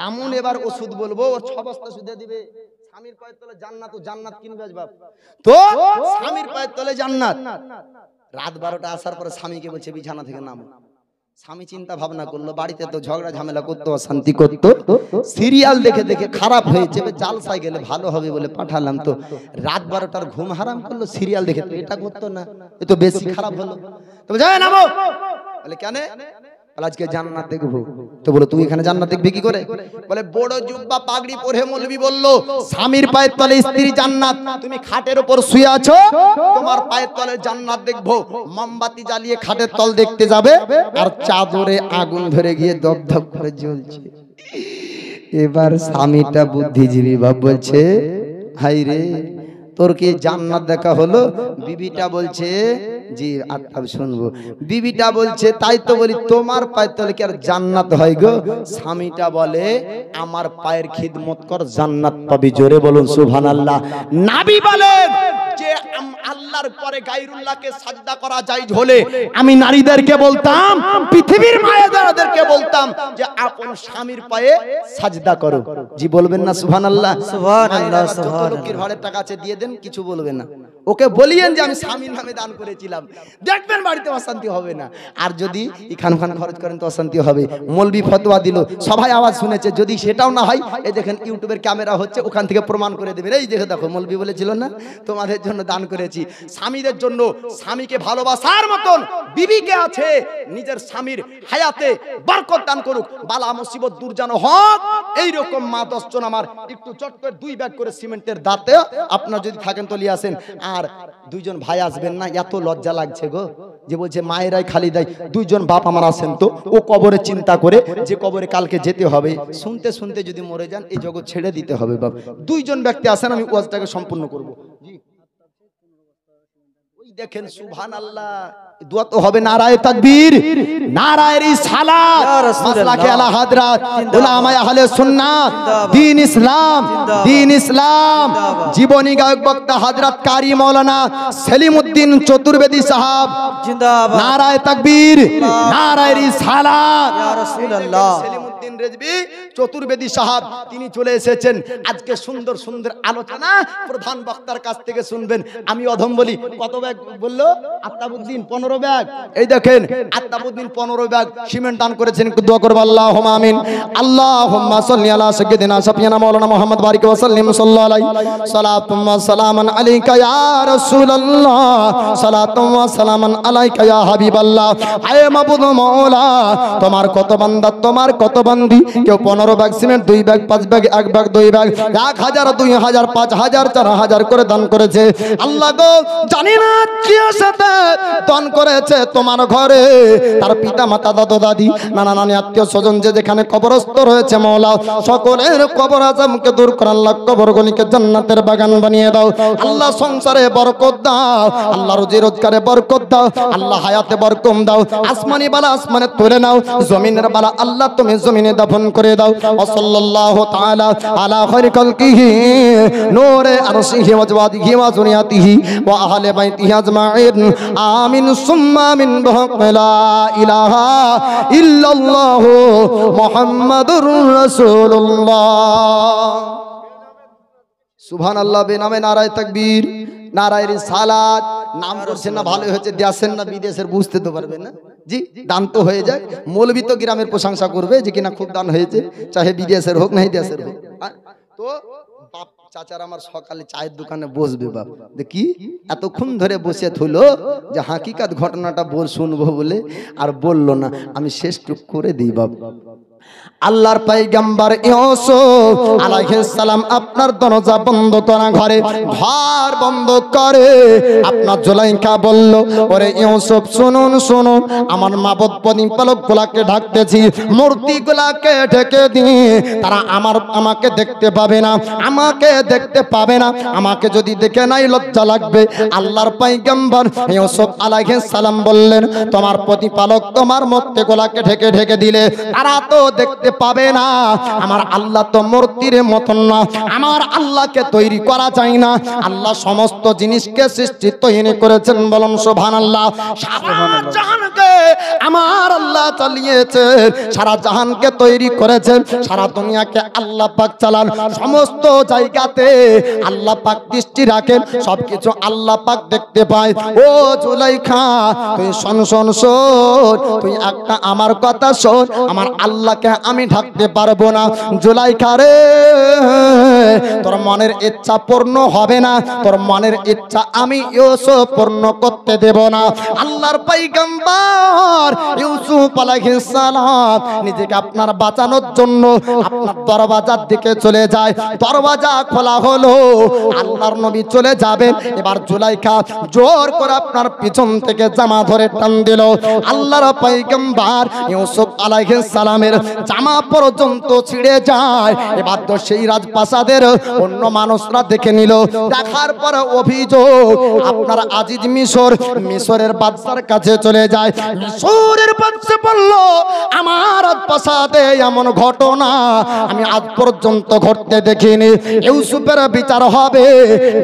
এমন এবার ওষুধ বলবো, 6 বস্তা সুদে দিবে। স্বামীর পায়ের তলে জান্নাত, ও জান্নাত কিনবে বাপ। তো স্বামীর পায়ের তলে জান্নাত। রাত 12টা আসার পরে স্বামীকে বলছে বিছানা থেকে নামো। স্বামী চিন্তা ভাবনা করলো, বাড়িতে তো ঝগড়া ঝামেলা করতো, অশান্তি করতো, সিরিয়াল দেখে দেখে খারাপ হয়েছে, জালসায় গেলে ভালো হবে বলে পাঠালাম। তো রাত 12টার ঘুম হারাম করলো সিরিয়াল দেখে। তো এটা করতো না, এ তো বেশি খারাপ হলো। তো যাই নামো, বলে কেন? আজকে জান্নাত দেখবো। তো বলো তুই এখানে জান্নাত দেখবি কি করে? বলে বড় জুব্বা পাগড়ি পরে মৌলবি বললো স্বামীর পায়ের তলে স্ত্রী জান্নাত। তুমি খাটের উপর শুয়ে আছো, তোমার পায়ের তলে জান্নাত দেখবো। মোমবাতি জ্বালিয়ে খাটের তল দেখতে যাবে, আর চাদরে আগুন ধরে গিয়ে দপদপ করে জ্বলছে। এবার স্বামীটা বুদ্ধিজীবী বাপ বলছে হাই রে, তোর কি জান্নাত দেখা হলো? বিবিটা বলছে জি, আর শুনবো। বিবিটা বলছে তাই তো বলি, তোমার পায়ের তলে কি আর জান্নাত হয় গো? স্বামীটা বলে আমার পায়ের খিদমত কর, জান্নাত পাবি। জোরে বলুন সুবহানাল্লাহ। নবী বলেন যে আল্লাহর পরে গায়রুল্লাহকে সাজদা করা জায়েজ হলে আমি নারীদেরকে বলতাম, পৃথিবীর মায়েদেরকে বলতাম যে আপন স্বামীর পায়ে সাজদা করো। জি বলবেন না সুবহানাল্লাহ? সুবহানাল্লাহ। সুবহানাল্লাহ। লোকের ভাড়ের টাকা আছে দিয়ে দেন, কিছু বলবেন না। ওকে বলিয়েন যে আমি স্বামীর নামে দান করেছিলাম, দেখবেন বাড়িতে অশান্তি হবে না। আর যদি খান খরচ করেন তো অশান্তি হবে। মৌলবি ফতোয়া দিল, সবাই আওয়াজ শুনেছে, যদি সেটাও না হয় এই দেখেন ইউটিউবের ক্যামেরা হচ্ছে, ওখান থেকে প্রমাণ করে দেবেন, এই দেখে দেখো মৌলবি বলেছিল না তোমাদের জন্য দান করেছি। স্বামীদের জন্য, স্বামীকে ভালোবাসার মতন বিবিকে আছে, নিজের স্বামীর হায়াতে বরকত দান করুক, বালা মুসিবত দূর যেন হোক। এইরকম মা 10 জন আমার একটু চট করে 2 ব্যাগ করে সিমেন্টের দাঁতে আপনার যদি থাকেন তো নিয়ে আসেন। আর 2 জন ভাই আসবেন না, এত লজ্জা লাগছে গো, যে বলছে মায়েরাই খালি দেয়, 2 জন বাপ আমার আসেন তো, ও কবরে চিন্তা করে যে কবরে কালকে যেতে হবে, শুনতে শুনতে যদি মরে যান এই জগৎ ছেড়ে দিতে হবে বাপ। 2 জন ব্যক্তি আসেন, আমি ওয়াজটাকে সম্পূর্ণ করব। জি ওই দেখেন সুবহানাল্লাহ, দোয়া তো হবে। নারায়ে তাকবীর, নারায়ে রিসালাত, মাসলাকে আলা হাদরাত উলামায়ে আহলে সুন্নাত, দ্বীন ইসলাম, দ্বীন ইসলাম। জীবনী গায়ক বক্তা হযরত কারি মাওলানা সেলিমউদ্দিন চতুর্বেদী সাহেব জিন্দাবাদ। নারায়ে তাকবীর, নারায়ে রিসালাত, ইয়া রাসূলুল্লাহ। সেলিমউদ্দিন রেজভী চতুর্বেদী সাহেব তিনি চলে এসেছেন। আজকে সুন্দর সুন্দর আলোচনা প্রধান বক্তার কাছ থেকে শুনবেন। আমি অধম বলি, কত ব্যাগ বললো আত্তাবুদ্দিন? 15 ব্যাগ। এই দেখেন আত্তাবুদ্দিন 15 ব্যাগ সিমেন্ট দান করেছেন, একটু দোয়া করব। আল্লাহুম্মা আমিন। আল্লাহুম্মা সাল্লি আলা সাইয়্যিদিনা শাফিয়ানা মাওলানা মুহাম্মদ বারিক ওয়া সাল্লিম সাল্লাল্লাহু আলাইহি সালাতুম ওয়া সালামান আলাইকা ইয়া রাসূলুল্লাহ, সালাতুম ওয়া সালামান আলাইকা ইয়া হাবিবাল্লাহ। হে মাবুদ মাওলা, তোমার কত বান্দা, তোমার কত বান্দি, কেউ 15 bag cement, 2 bag, 5 bag, 1 bag, 2 bag, 1000, 2000, 5000, 4000 করে দান করেছে। আল্লাহ গো, জানি না কি সাথে দান করেছে তোমার ঘরে, তার পিতা মাতা, দাদা দাদি, নানা নানি, আত্মীয় স্বজন যে যেখানে কবরস্থ রয়েছে মাওলা, সকলের কবর আযামকে দূর করে আল্লাহ কবরগুলিকে জান্নাতের বাগান বানিয়ে দাও। আল্লাহ সংসারে বরকত দাও, আল্লাহ রুজি রোজগারে বরকত দাও, আল্লাহ হায়াতে বরকত দাও। আসমানি বালা আসমানে তুলে নাও, জমিনের বালা আল্লাহ তুমি জমিনে দাফন করে দাও। সাল্লাল্লাহু তাআলা আলা খায়রি খালকিহি নূরে আরশিহি ওয়া জাওয়াদিহি ওয়া যুরিয়াতিহি ওয়া আহলি বাইতিহি আজমাইন। আমিন সুম্মা আমিন। লা ইলাহা ইল্লাল্লাহ মুহাম্মাদুর রাসূলুল্লাহ। সুবহানাল্লাহ। বেনামে নারায়ে তাকবীর, নারায়ে রিসালাত। নাম করছেন না, ভালো হয়েছে, দেশের না বিদেশের বুঝতে তো পারবেন না। জি দান তো হয়ে যায়, মৌলবি তো গ্রামের প্রশংসা করবে যে কিনা খুব দান হয়েছে, চাহে বিদেশের হোক নাই দেশের হোক। তো বাপ চাচার আমার সকালে চায়ের দোকানে বসবে, বাপ দেখি এতক্ষণ ধরে বসে থুলো যে হাকিকাত ঘটনাটা শুনবো বলে, আর বললো না। আমি শেষ টুক করে দিই বাপ। আল্লাহর পয়গম্বর ইউসুফ আলাইহিস সালাম আপনার দরজা বন্ধ করা ঘরে ঘর বন্ধ করে আপনার জুলাইখা বলল, ওরে ইউসুফ শুনুন শুনুন, আমার মাবুদ প্রতিপালক গুলাকে ঢাকতেছি, মূর্তি গুলাকে ঢেকে দিয়ে তারা আমাকে দেখতে পাবে না, আমাকে দেখতে পাবে না। আমাকে যদি দেখে নাই লজ্জা লাগবে। আল্লাহর পয়গম্বর ইউসুফ আলাইহিস সালাম বললেন, তোমার প্রতিপালক তোমার মূর্তি গুলাকে ঢেকে ঢেকে দিলে তারা তো দেখতে পাবে না। আমার আল্লাহ তো মূর্তির মতন না, আমার আল্লাহকে তৈরি করা যায় না। আল্লাহ সমস্ত জিনিসকে সৃষ্টি তৈরি করেছেন, বলুন সুবহানাল্লাহ। সারা জাহানকে আমার আল্লাহ চালিয়েছে, সারা জাহানকে তৈরি করেছেন, সারা দুনিয়াকে আল্লাহ পাক চালান, সমস্ত জায়গাতে আল্লাহ পাক দৃষ্টি রাখেন, সবকিছু আল্লাহ পাক দেখতে পায়। ও জুলাইখা তুই শোন শোন শোন, তুই একটা আমার কথা শোন, আমার আল্লাহকে আমি ঢাকতে পারবো না। জুলাইখা রে, তোর মনের ইচ্ছা পূর্ণ হবে না, তোর মনের ইচ্ছা আমি ইউসুফ পূর্ণ করতে দেব না। আল্লাহর পয়গম্বর ইউসুফ আলাইহিস সালাম নিজেকে আপনার বাঁচানোর জন্য আপনার দরওয়াজার দিকে চলে যায়। দরওয়াজা খোলা হলো, আল্লাহর নবী চলে যাবেন। এবার জুলাইখা জোর করে আপনার পিছন থেকে জামা ধরে টান দিল। আল্লাহর পয়গম্বর ইউসুফ আলাইহিস সালামের জামা পর্যন্ত ছিঁড়ে যায়। এবার তো সেই রাজপ্রাসাদের অন্য মানুষরা দেখে নিল, দেখার পর অভিযোগ আপনার আজিজ মিশরের বাদশার কাছে চলে যায়। মিশরের বাদশা বলল, আমার রাজপ্রাসাদে এমন ঘটনা আমি আজ পর্যন্ত ঘটতে দেখিনি। ইউসুফের বিচার হবে,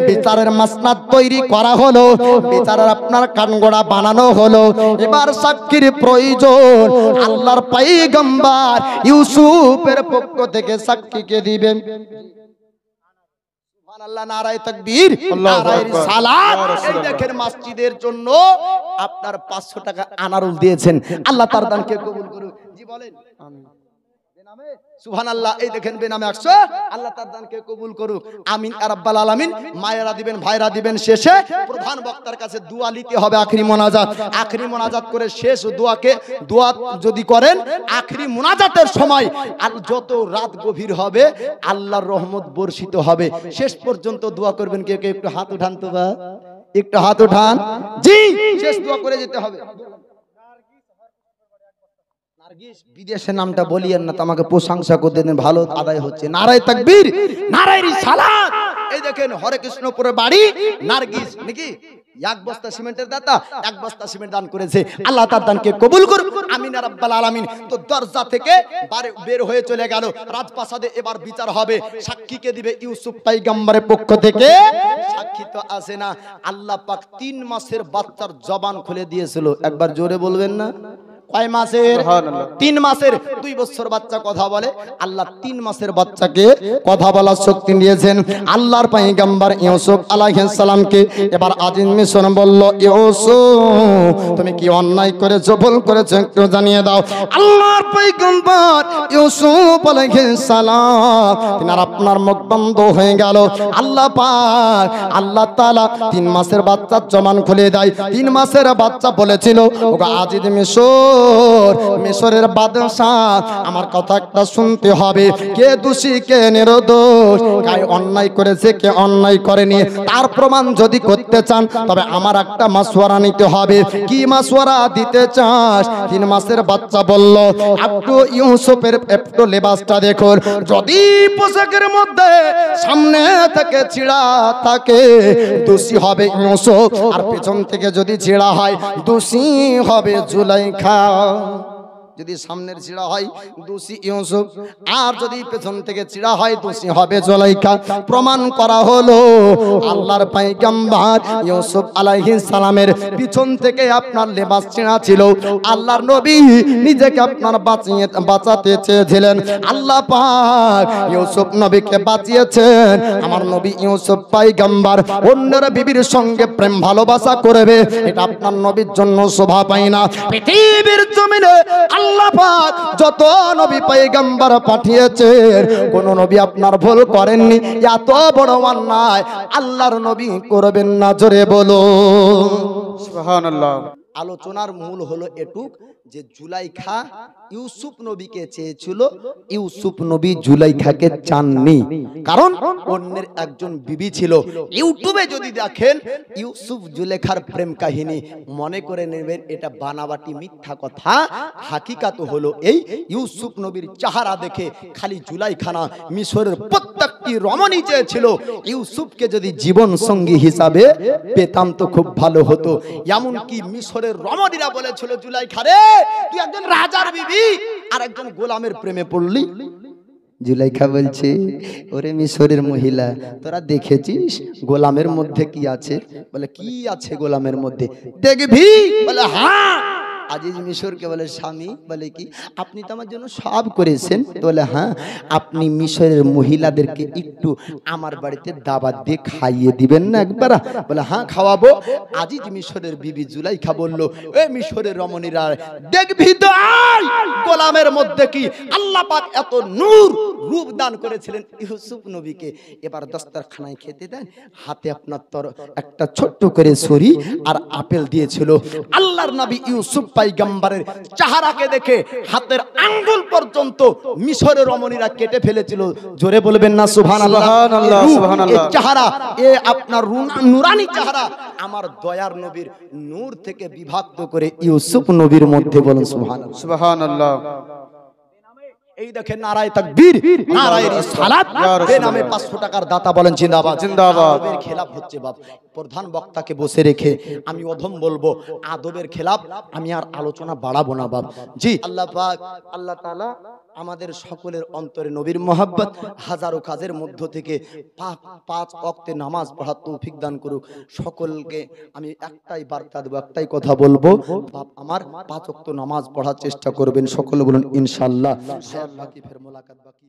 বিচারের মাসনাদ তৈরি করা হলো, বিচারের আপনার কানগোড়া বানানো হলো। এবার সাক্ষীর প্রয়োজন। আল্লাহর পয়গম্বর ইউসুফের পক্ষ থেকে সাক্ষীকে দিবেন। সুবহানাল্লাহ, নারায়ে তাকবীর, নারায়ে রিসালাত। এই দেখেন মসজিদের জন্য আপনার 500 টাকা আনারুল দিয়েছেন, আল্লাহ তার দানকে কবুল করুক। জি বলেন আমিন। বেনামে সুবহানাল্লাহ, এই দেখেন বেনামে 100, আল্লাহ তার দানকে কবুল করুক, আমিন ইয়া রাব্বাল আলামিন। মায়েরা দিবেন, ভাইরা দিবেন। শেষে প্রধান বক্তার কাছে দোয়া নিতে হবে, আখরি মোনাজাত। আখরি মোনাজাত করে শেষ দোয়া যদি করেন আখরি মোনাজাতের সময়, আর যত রাত গভীর হবে আল্লাহর রহমত বর্ষিত হবে। শেষ পর্যন্ত দোয়া করবেন। কেউ কেউ একটু হাত উঠান তো, বা একটু হাত উঠান। জি, শেষ দোয়া করে যেতে হবে। বিদেশের নামটা বলিয়েন না তো, আমাকে প্রশংসা করতে দেন, ভালো আদায় হচ্ছে। নারায়ে তাকবীর, নারায়ে রিসালাত। এই দেখেন হরে কৃষ্ণপুরের বাড়ি নার্গিস নাকি 1 বস্তা সিমেন্টের দাতা 1 বস্তা সিমেন্ট দান করেছে, আল্লাহ তার দানকে কবুল করুক, আমিন ইয়া রাব্বাল আলামিন। তো দরজা থেকে বের হয়ে চলে গেল রাজপ্রাসাদে। এবার বিচার হবে, সাক্ষীকে দিবে ইউসুফ পয়গম্বরের পক্ষ থেকে। সাক্ষী তো আসে না, আল্লাহ পাক 3 মাসের বাচ্চার জবান খুলে দিয়েছিল। একবার জোরে বলবেন না, কয় মাসের? 3 মাসের। 2 বছর বাচ্চা কথা বলে, আল্লাহ 3 মাসের বাচ্চাকে কথা বলার শক্তি দিয়েছেন। আল্লাহর পয়গম্বর ইউসুফ আলাইহিস সালামকে এবার আজিজ মিশর বলল, ইউসুফ তুমি কি অন্যায় করেছো, ভুল করেছো, একটু জানিয়ে দাও। আল্লাহর পয়গম্বর ইউসুফ আলাইহিস সালাম তিনার আপনার মুখ বন্ধ হয়ে গেল। আল্লাহ পাক আল্লাহ তাআলা 3 মাসের বাচ্চার জবান খুলে দেয়। 3 মাসের বাচ্চা বলেছিল, ওগো আজিজ মিশরের বাদশাহ, আমার কথা একটা শুনতে হবে, কে দোষী কে নির্দোষ, কে অন্যায় করেছে কে অন্যায় করেনি, তার প্রমাণ যদি করতে চান তবে আমার একটা মাসওয়ারা নিতে হবে। কি মাসওয়ারা দিতে চাস? 3 মাসের বাচ্চা বলল, একটু ইউসুফের একটু লেবাসটা দেখো, যদি পোশাকের মধ্যে সামনে থেকে ছিঁড়া থাকে দোষী হবে ইউসুফ, আর পেছন থেকে যদি ছিঁড়া হয় দোষী হবে জুলাইখা। যদি সামনের ছিঁড়া হয় দোষী ইউসুফ, আর যদি পেছন থেকে ছিঁড়া হয় দোষী হবে জুলাইখা। প্রমাণ করা হলো আল্লাহর পয়গম্বর ইউসুফ আলাইহিস সালামের পিছন থেকে আপনার লেবাস ছিঁড়া ছিল। আল্লাহর নবী নিজেকে আপনার বাঁচাতে চেয়েছিলেন, আল্লাহ পাক ইউসুফ নবীকে বাঁচিয়েছেন। আমার নবী ইউসুফ পয়গম্বর অন্যের বিবির সঙ্গে প্রেম ভালোবাসা করবে, এটা আপনার নবীর জন্য শোভা পায় না। পৃথিবীর জমিনে আল্লাহ পাক যত নবী পয়গম্বর পাঠিয়েছেন, কোন নবী আপনার ভুল করেননি। এত বড় অন্যায় আল্লাহর নবী করবেন না, জোরে বলো সুবহানাল্লাহ। আলোচনার মূল হলো এটুক যে জুলাইখা ইউসুফ নবীকে চেয়েছিল, ইউসুফ নবী জুলাইখাকে চাননি, কারণ অন্যের একজন বিবি ছিল। ইউটিউবে যদি দেখেন ইউসুফ জুলেখার প্রেম কাহিনী, মনে করে নেবেন এটা বানাবাটি মিথ্যা কথা। হাকিকাত হলো এই, ইউসুফ নবীর চেহারা দেখে খালি জুলাইখা না, মিশরের প্রত্যেকটি রমণী চেয়েছিল ইউসুফকে যদি জীবন সঙ্গী হিসাবে পেতাম তো খুব ভালো হতো। এমনকি মিশরের রমণীরা বলেছিল, জুলাইখা রে তুই একজন রাজার বিবি আর একজন গোলামের প্রেমে পড়লি। জুলাইখা বলছে, ওরে মিশরের মহিলা, তোরা দেখেছিস গোলামের মধ্যে কি আছে? বলে কি আছে গোলামের মধ্যে, দেখবি? বলে হ্যাঁ। আজিজ মিশরকে বলে, স্বামী? বলে কি? আপনি তো আমার জন্য সব করেছেন। বলে হ্যাঁ। আপনি মিশরের মহিলাদেরকে একটু আমার বাড়িতে দাওয়াত দিয়ে খাইয়ে দিবেন না একবার? বলে হ্যাঁ খাওয়াবো। আজিজ মিশরের বিবি জুলাইখা বলল, এ মিশরের রমণীরা দেখবি তো গোলামের মধ্যে কি? আল্লাহ পাক এত নূর রূপ দান করেছিলেন ইউসুফ নবীকে। এবার দস্তরখানায় খেতে দেন, হাতে আপনার একটা ছোট্ট করে ছুরি আর আপেল দিয়েছিল। আল্লাহর নবী ইউসুফ পয়গম্বরের চেহারাকে দেখে হাতের আঙ্গুল পর্যন্ত মিশরের রমণীরা কেটে ফেলেছিল। জোরে বলবেন না সুবহানাল্লাহ। এই চেহারা, এ আপনার নূরানি চেহারা আমার দয়ার নবীর নূর থেকে বিভক্ত করে ইউসুফ নবীর মধ্যে বলেন সুবহানাল্লাহ সুবহানাল্লাহ। এই দেখেন নারায়ে তাকবীর, নারায়ে রিসালাত। বেনামে 500 টাকার দাতা বলেন জিন্দাবাদ জিন্দাবাদ। আদবের খেলাফ হচ্ছে বাপ। প্রধান বক্তাকে বসে রেখে আমি অধম বলবো, আদবের খেলাফ। আমি আর আলোচনা বাড়াবো না বাপ। জি আল্লাহ পাক আল্লাহ তাআলা আমাদের সকলের অন্তরে নবীর মহব্বত, হাজারো কাজের মধ্য থেকে 5 ওয়াক্তে নামাজ পড়ার তৌফিক দান করুক সকলকে। আমি একটাই বার্তা দেব, একটাই কথা বলবো, বাপ আমার 5 ওয়াক্ত নামাজ পড়ার চেষ্টা করবেন। সকলে বলুন ইনশাআল্লাহ। বাকি ফের মোলাকাত বাকি।